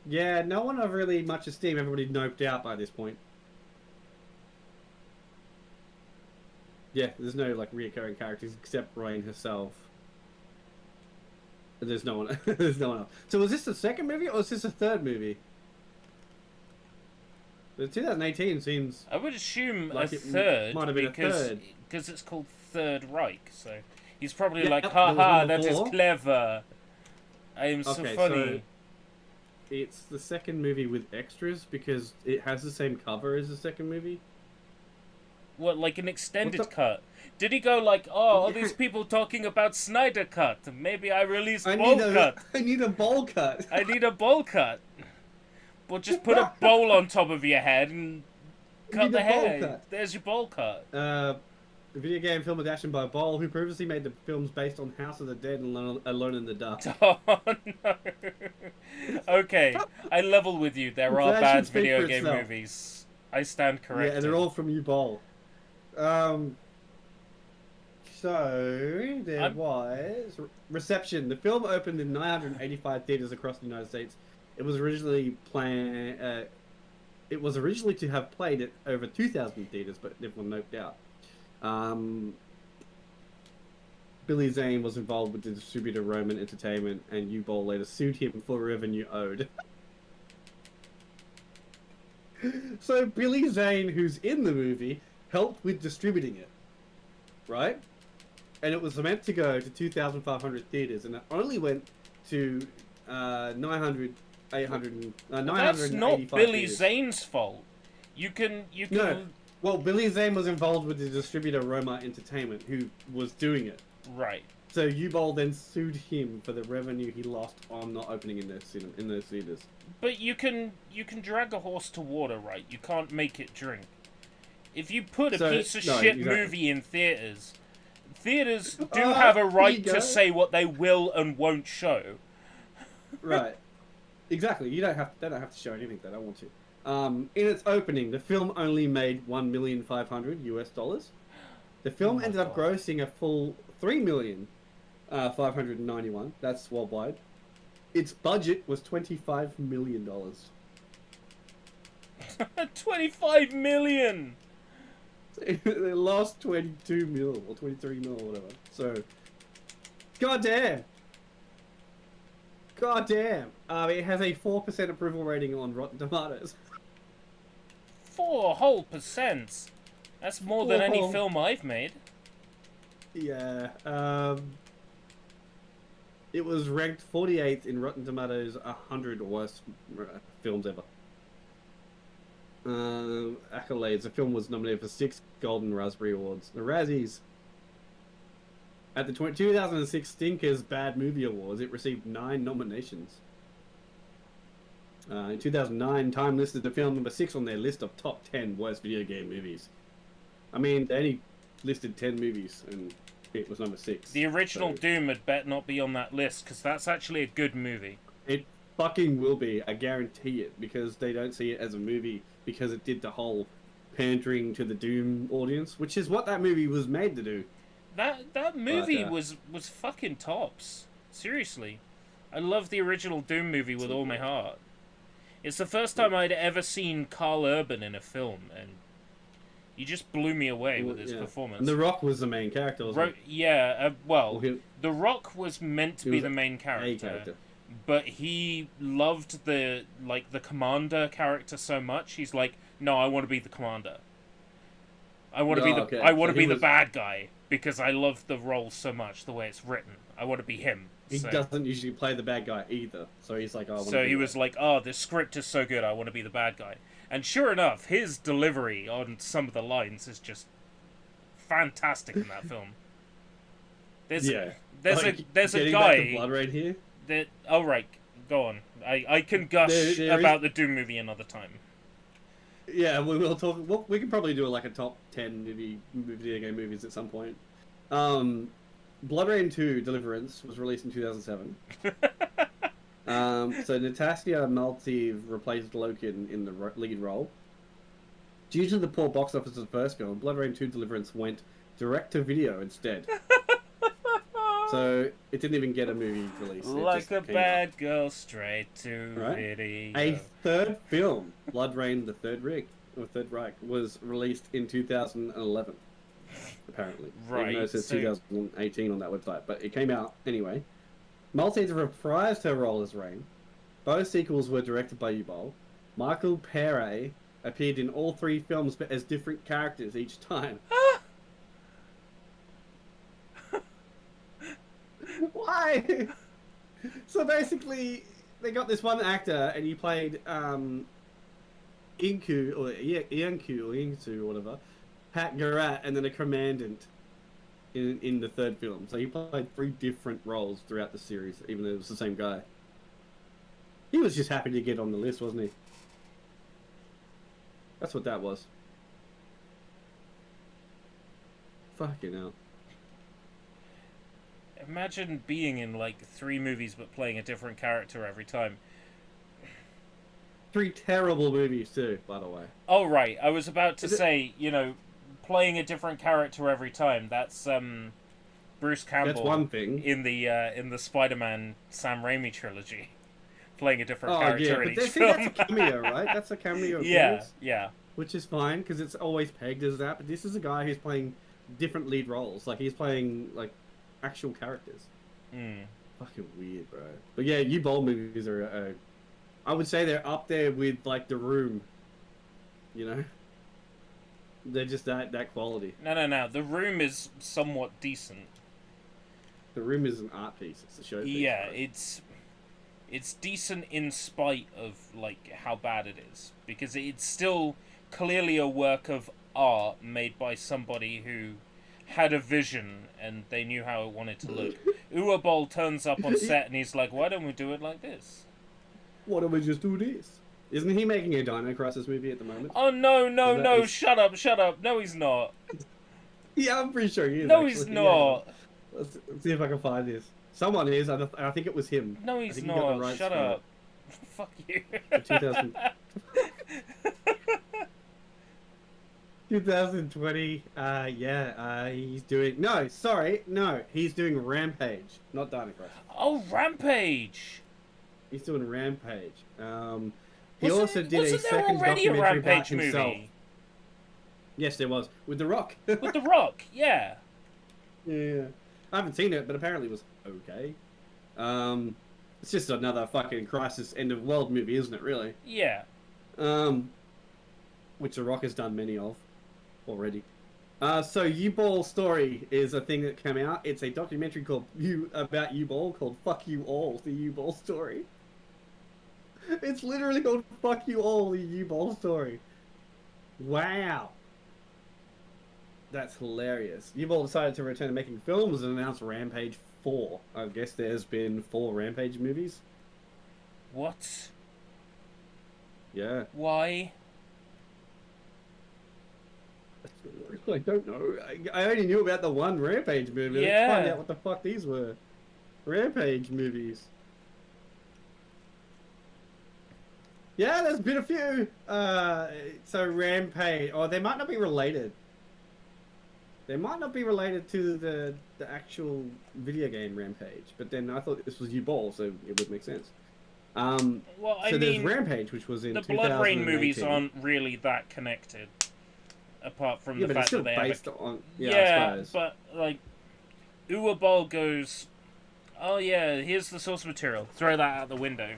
Yeah, no one of really much esteem. Everybody noped out by this point. Yeah, there's no like reoccurring characters except Rain herself. There's no one. There's no one else. So was this the second movie or was this the third movie? The 2018 seems I would assume like a it third might have been a third. because it's called Third Reich. So he's probably Yeah, like, there was haha, one that is before. clever. I am so Okay, funny. it's the second movie with extras because it has the same cover as the second movie. What, like an extended What the- cut? Did he go like, oh, all Yeah. these people talking about Snyder Cut? Maybe I release I bowl need a cut. I need a bowl cut. I need a bowl cut. Well, just put a bowl on top of your head and cut need the a bowl hair. cut. There's your bowl cut. The video game film adaptation by Boll, who previously made the films based on House of the Dead and Alone in the Dark. Oh no. Okay, I level with you. There The are version bad speak video for game itself. movies. I stand corrected. Yeah, and they're all from you, Boll. So there was reception. The film opened in 985 theaters across the United States. It was originally It was originally to have played at over 2,000 theaters, but everyone noped out. Billy Zane was involved with the distributor Roman Entertainment, and U-Bowl later sued him for revenue owed. So Billy Zane, who's in the movie, helped with distributing it, right? And it was meant to go to 2,500 theaters, and it only went to 900, 800, Well, 985 that's not Billy theaters. Zane's fault. You can. No. Well, Billy Zane was involved with the distributor Roma Entertainment, who was doing it. Right. So U-Bowl then sued him for the revenue he lost on not opening in those theaters. But you can drag a horse to water, right? You can't make it drink. If you put a piece of shit exactly. movie in theaters do Ah, have a here you right go. to say what they will and won't show. Right. Exactly. They don't have to show anything they don't want to. In its opening, the film only made $1,500,000 US dollars. The film Oh my ended up God. grossing a full $3,591,000. That's worldwide. Its budget was $25 million. 25 million. They lost 22 mil or 23 mil or whatever. So, goddamn. Goddamn. It has a 4% approval rating on Rotten Tomatoes. 4 whole %. That's more than any 4 film I've made. Yeah. It was ranked 48th in Rotten Tomatoes 100 worst films ever. Accolades. The film was nominated for 6 Golden Raspberry Awards. The Razzies. At the 2006 Stinkers Bad Movie Awards, it received 9 nominations. In 2009, Time listed the film number 6 on their list of top 10 worst video game movies. I mean, they only listed 10 movies, and it was number 6. The original So Doom had better not be on that list, because that's actually a good movie. it fucking will be, I guarantee it, because they don't see it as a movie, because it did the whole pandering to the Doom audience, which is what that movie was made to do. That movie But, was fucking tops. Seriously. I love the original Doom movie with all my heart. It's the first time I'd ever seen Carl Urban in a film, and he just blew me away with his Yeah. performance. And The Rock was the main character, wasn't Yeah, well, he? The Rock was meant to He be was the main A character, character. but he loved the commander character so much. He's like, no, I want to be the commander. I want to be Oh, the okay. I want So to he be the was- bad guy because I love the role so much, the way it's written. I want to be him. He So, doesn't usually play the bad guy either, so he's like, oh, I wanna so be he that. was like, oh, this script is so good, I want to be the bad guy. And sure enough, his delivery on some of the lines is just fantastic in that film. There's Yeah. there's Like, a there's a getting back to guy Blood Rain here. that oh right, go on. I can gush There about the Doom movie another time. Yeah, we will talk. Well, we can probably do like a top 10 video game movies at some point. Blood Rain 2 Deliverance was released in 2007. So Natasha Maltsev replaced Loken in the lead role. Due to the poor box office of the first film, Blood Rain 2 Deliverance went direct to video instead. So it didn't even get a movie release. It Like just a came bad girl, straight to out. Right? video. A third film, Blood Rain: The Third Reich, was released in 2011. Apparently, even though it Right, says so 2018 on that website, but it came out anyway. Maltese reprised her role as Rain. Both sequels were directed by Ubal. Michael Pere appeared in all three films, but as different characters each time. Why? So basically, they got this one actor, and he played Inku or Ianku or Insu or whatever, Pat Garat, and then a commandant in the third film. So he played three different roles throughout the series, even though it was the same guy. He was just happy to get on the list, wasn't he? That's what that was. Fucking hell. imagine being in like 3 movies but playing a different character every time. Three terrible movies too, by the way. Oh right, I was about to Is it- say, playing a different character every time. That's Bruce Campbell That's one thing. in the Spider-Man Sam Raimi trilogy, playing a different Oh character yeah, in but each that's film. a cameo, right? That's a cameo. Of Yeah, his, yeah. which is fine because it's always pegged as that. But this is a guy who's playing different lead roles. Like he's playing like actual characters. Mm. Fucking weird, bro. But yeah, U-Bowl movies are. I would say they're up there with like The Room. You know, they're just that quality. No. The Room is somewhat decent. The Room is an art piece. It's a show piece. Yeah, right? it's decent in spite of like how bad it is, because it's still clearly a work of art made by somebody who had a vision and they knew how it wanted to look. Uwe turns up on set and he's like, "Why don't we do it like this?" Why don't we just do this? Isn't he making a Dino Crisis movie at the moment? Oh no! Is- Shut up! No, he's not. Yeah, I'm pretty sure he is. No, actually. he's Yeah. not. Let's see if I can find this. Someone is. I think it was him. No, I he's think he got the not. rights Shut for up. Fuck you. it. 2020. He's doing. No, sorry, no, he's doing Rampage, not Dino Crisis. Oh, Rampage! He's doing Rampage. He also did a Wasn't there second already a documentary about Rampage himself. movie Yes, there was with The Rock. with The Rock? Yeah. Yeah, I haven't seen it, but apparently it was okay. It's just another fucking crisis end of world movie, isn't it? Really. Yeah. Which The Rock has done many of already. So U-Ball Story is a thing that came out. It's a documentary about U-Ball called "Fuck You All," the U-Ball Story. It's literally called "Fuck You All," the U-Ball Story. Wow. That's hilarious. U-Ball decided to return to making films and announced Rampage 4. I guess there's been 4 Rampage movies. What? Yeah. Why? I don't know. I only knew about the one Rampage movie. Yeah. Let's find out what the fuck these were. Rampage movies. Yeah, there's been a few. So Rampage. Oh, they might not be related. They might not be related to the actual video game Rampage. But then I thought this was U-Ball, so it would make sense. Well, I So there's mean, Rampage, which was in the Blood Rain 2018. movies aren't really that connected, apart from Yeah, the but fact it's still that they have a based on. Yeah, I yeah, suppose. but like, Uwe goes, "Oh yeah, here's the source material. Throw that out the window."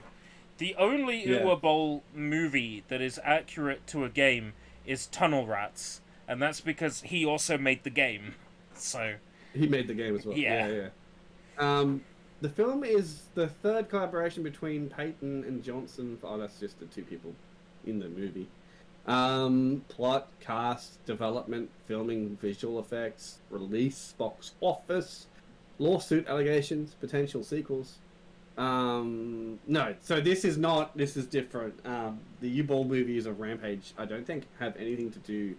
The only Yeah. Uwe movie that is accurate to a game is Tunnel Rats, and that's because he also made the game. So He made the game as well. Yeah. Yeah. The film is the third collaboration between Peyton and Johnson. Oh, that's just the 2 people in the movie. Plot, cast, development, filming, visual effects, release, box office, lawsuit allegations, potential sequels. No, so this is not. This is different. The U-Ball movies of Rampage, I don't think, have anything to do.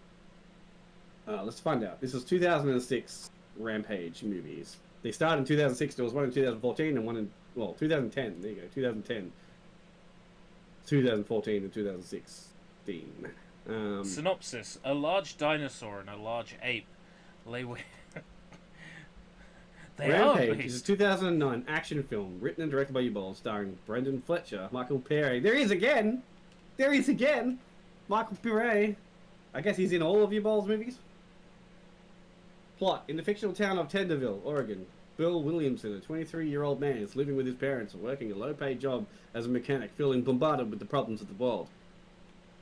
Let's find out. This is 2006 Rampage movies. They started in 2006. There was one in 2014 and one in 2010. There you go, 2010, 2014, and 2016. synopsis: a large dinosaur and a large ape lay They are Rampage is a based. 2009 action film written and directed by U-Ball, starring Brendan Fletcher, Michael Pere. There he is again! There he is again! Michael Pere. I guess he's in all of U-Ball's movies. Plot. In the fictional town of Tenderville, Oregon, Bill Williamson, a 23-year-old man, is living with his parents and working a low-paid job as a mechanic, feeling bombarded with the problems of the world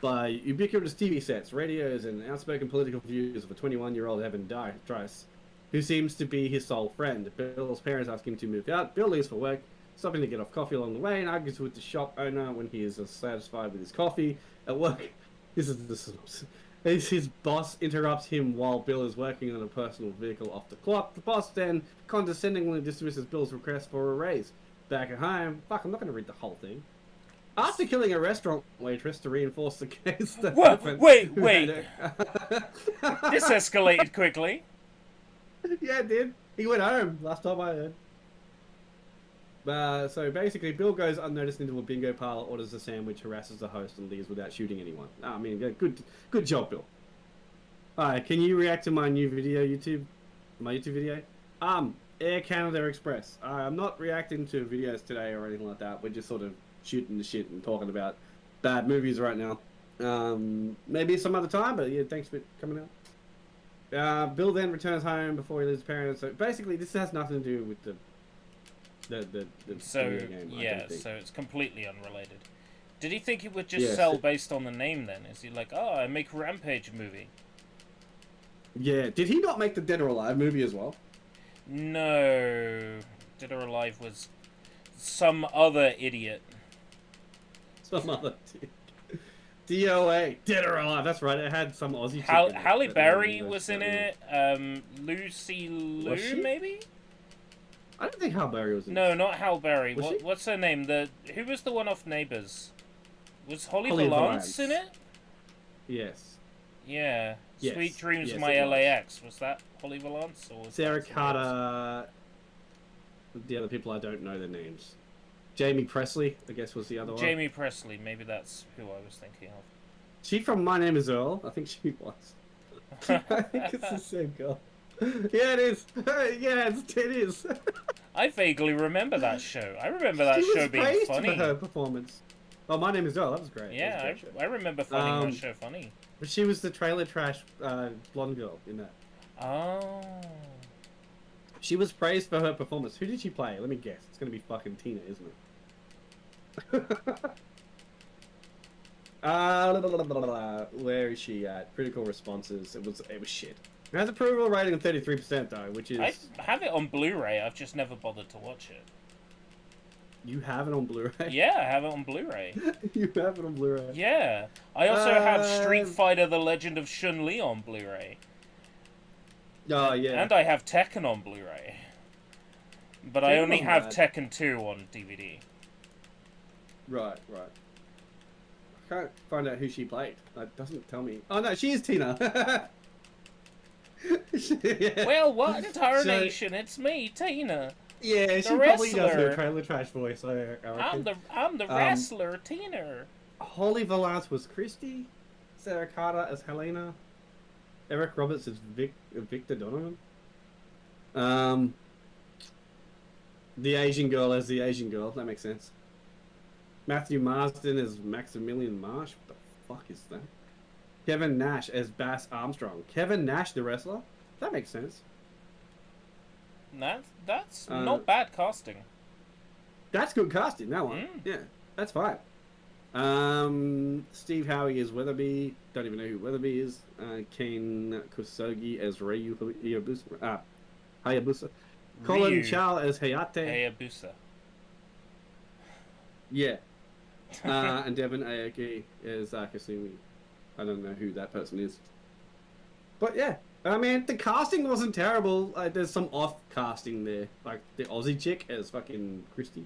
by ubiquitous TV sets, radios, and outspoken political views of a 21-year-old Evan Dryce, who seems to be his sole friend. Bill's parents ask him to move out. Bill leaves for work, stopping to get off coffee along the way, and argues with the shop owner when he is satisfied with his coffee. At work, his boss interrupts him while Bill is working on a personal vehicle off the clock. The boss then condescendingly dismisses Bill's request for a raise. Back at home, I'm not going to read the whole thing. After killing a restaurant waitress to reinforce the case that happened... Wait. This escalated quickly. Yeah, it did. He went home, last time I heard. So basically, Bill goes unnoticed into a bingo parlor, orders a sandwich, harasses the host, and leaves without shooting anyone. I mean, good job, Bill. Alright, can you react to my new video, my YouTube video? Air Canada Express. I'm not reacting to videos today or anything like that. We're just sort of shooting the shit and talking about bad movies right now. Maybe some other time, but yeah, thanks for coming out. Bill then returns home before he leaves his parents. So basically, this has nothing to do with the So video game, yeah, I think. so it's completely unrelated. Did he think it would just Yeah, sell so- based on the name then? Is he like, oh, I make Rampage movie? Yeah, did he not make the Dead or Alive movie as well? No. Dead or Alive was some other idiot. Some other DOA, Dead or Alive. That's right. It had some Aussie. chick in it Halle that Berry everyone was knows in about. it. Lucy Was she? Liu, maybe? I don't think Halle Berry was in No, it. not Halle Berry. Was she? What's her name? Who was the one off Neighbours? Was Holly Holly Valance Valance. in it? Yes. Yeah. Yes, Sweet Dreams yes, of My it was. LAX. Was that Holly Valance? Or was Sarah that somebody else? Carter. The other people, I don't know their names. Jamie Presley, I guess, was the other one. Jamie Presley. Maybe that's who I was thinking of. She from My Name Is Earl. I think she was. I think it's the same girl. Yeah, it is. Yeah, it is. I vaguely remember that show. I remember that She show was being praised funny. for her performance. Oh, My Name Is Earl. That was great. Yeah, That was a great show. I remember finding Um, that show funny. But she was the trailer trash blonde girl in that. Oh. She was praised for her performance. Who did she play? Let me guess. It's gonna be fucking Tina, isn't it? Where is she at? Critical responses. It was shit. It has approval rating of 33% though, which is I have it on Blu-ray. I've just never bothered to watch it. you have it on Blu-ray. Yeah, I have it on Blu-ray. You have it on Blu-ray. Yeah. I also have Street Um, Fighter: The Legend of Chun-Li on Blu-ray. Oh yeah. And I have Tekken on Blu-ray. But I Tekken's only not have bad. Tekken 2 on DVD. Right. I can't find out who she played. That doesn't tell me. Oh no, she is Tina. Yeah. Well, what in tarnation? It's me, Tina. Yeah, she probably does wrestler. her trailer trash voice. I reckon. I'm the wrestler, Tina. Holly Valance was Christy. Sarah Carter as Helena. Eric Roberts as Victor Donovan. The Asian girl as the Asian girl. That makes sense. Matthew Marsden as Maximilian Marsh. What the fuck is that? Kevin Nash as Bass Armstrong. Kevin Nash, the wrestler. That makes sense. That's Uh, not bad casting. That's good casting, that one. Mm. Yeah, that's fine. Steve Howie as Weatherby. Don't even know who Weatherby is. Kane Kusogi as Ryu Hayabusa. Colin Ryu Chow as Hayate. Hayabusa. Yeah. And Devin Aoki as Kasumi. I don't know who that person is. But yeah, I mean, the casting wasn't terrible. There's some off casting there. Like the Aussie chick as fucking Christy.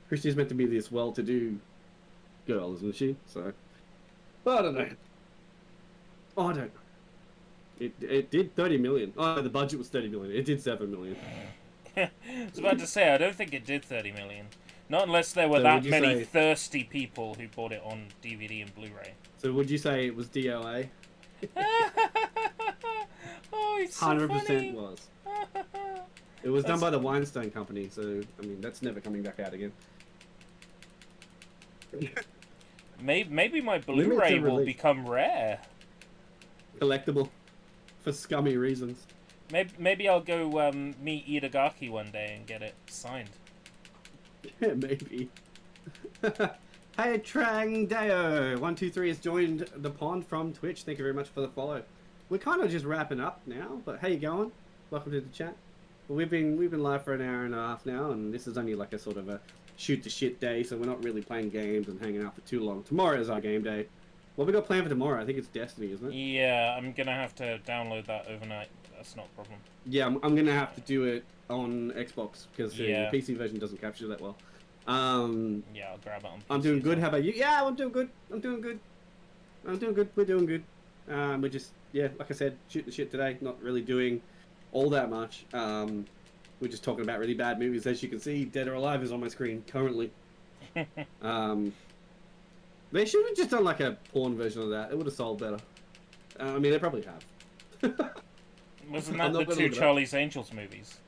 Christy's meant to be this well-to-do girl, isn't she? So, but I don't know. Oh, I don't know. It did 30 million. Oh, the budget was 30 million. It did 7 million. I was about to say, I don't think it did 30 million. Not unless there were So that would you many say- thirsty people who bought it on DVD and Blu-ray. So would you say it was DOA? Oh, it's so 100% funny. was. It was done That's- by the Weinstein Company, so I mean that's never coming back out again. Maybe my Limited Blu-ray will release. become rare. Collectible for scummy reasons. Maybe I'll go meet Itagaki one day and get it signed. Yeah, maybe. Hey, Trangdeo123 has joined the pond from Twitch. Thank you very much for the follow. We're kind of just wrapping up now, but how you going? Welcome to the chat. Well, we've been live for an hour and a half now, and this is only like a sort of a shoot the shit day, so we're not really playing games and hanging out for too long. Tomorrow is our game day. What we got planned for tomorrow? I think it's Destiny, isn't it? Yeah, I'm gonna have to download that overnight. That's not a problem. Yeah, I'm gonna have to do it on Xbox because Yeah. the PC version doesn't capture that well. Yeah, I'll grab it on PC. I'm doing as good. well. How about you? Yeah, I'm doing good. I'm doing good. We're doing good. We're just, yeah, like I said, shooting the shit today. Not really doing all that much. We're just talking about really bad movies. As you can see, Dead or Alive is on my screen currently. They should have just done like a porn version of that. It would have sold better. I mean, they probably have. Wasn't I'm that not the gonna two look it up. Charlie's Angels movies?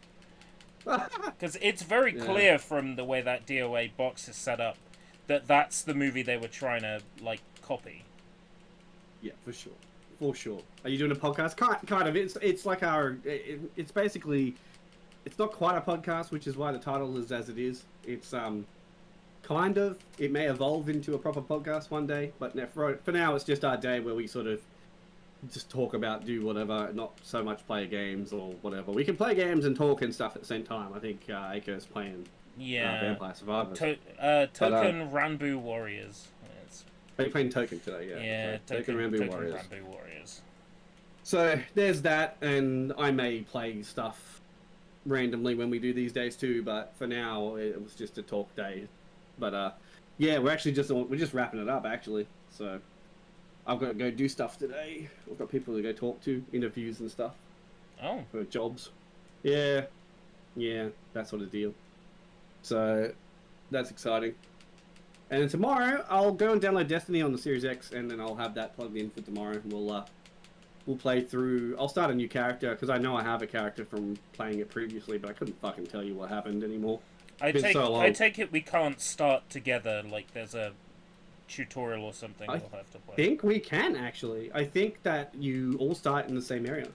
Because it's very Yeah. clear from the way that DOA box is set up that that's the movie they were trying to like copy. Yeah, for sure. For sure. Are you doing a podcast? Kind of. It's like it's basically, it's not quite a podcast, which is why the title is as it is. It's kind of. It may evolve into a proper podcast one day, but for now, it's just our day where we sort of just talk about, do whatever, not so much play games or whatever. We can play games and talk and stuff at the same time. I think Aiko's playing Yeah. Vampire Survivors. Token Ranbu Warriors. Are you playing Token today? Yeah. Yeah, So, Token Rambo Warriors. Ranbu Warriors. So there's that, and I may play stuff randomly when we do these days too. But for now, it was just a talk day. But yeah, we're just wrapping it up actually. So I've got to go do stuff today. I've got people to go talk to, interviews and stuff Oh, for jobs. Yeah, that sort of deal. So that's exciting. And then tomorrow I'll go and download Destiny on the Series X, and then I'll have that plugged in for tomorrow. We'll play through. I'll start a new character because I know I have a character from playing it previously, but I couldn't fucking tell you what happened anymore. I Been so long. take it we can't start together. Like there's a tutorial or something I we'll have to play. I think we can actually. I think that you all start in the same area.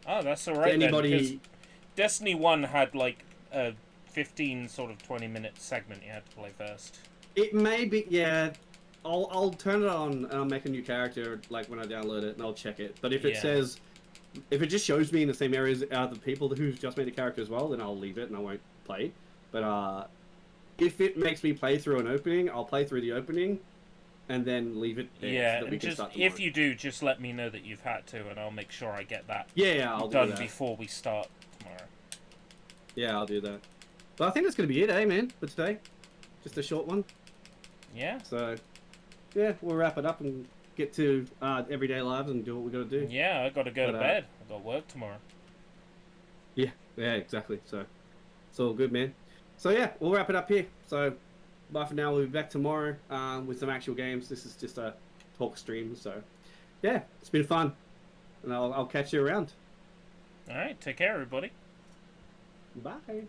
Oh, that's So alright then. 'Cause anybody? Destiny 1 had like a 15 sort of 20-minute segment you had to play first. It may be. Yeah. I'll turn it on and I'll make a new character like when I download it and I'll check it. But if it Yeah. says, if it just shows me in the same areas as other people who's just made a character as well, then I'll leave it and I won't play. But if it makes me play through an opening, I'll play through the opening and then leave it there Yeah, so that we and can just start if tomorrow. you do, just let me know that you've had to, and I'll make sure I get that Yeah, I'll do done that. before we start tomorrow. Yeah, I'll do that. But I think that's gonna be it, man, for today. Just a short one. Yeah, So, yeah, we'll wrap it up and get to everyday lives and do what we gotta do. yeah, I gotta go to But, bed. I got work tomorrow. Yeah, exactly. So, it's all good, man. So yeah, we'll wrap it up here. So, bye for now. We'll be back tomorrow with some actual games. This is just a talk stream. So, yeah, it's been fun, and I'll catch you around. All right, take care, everybody. Bye.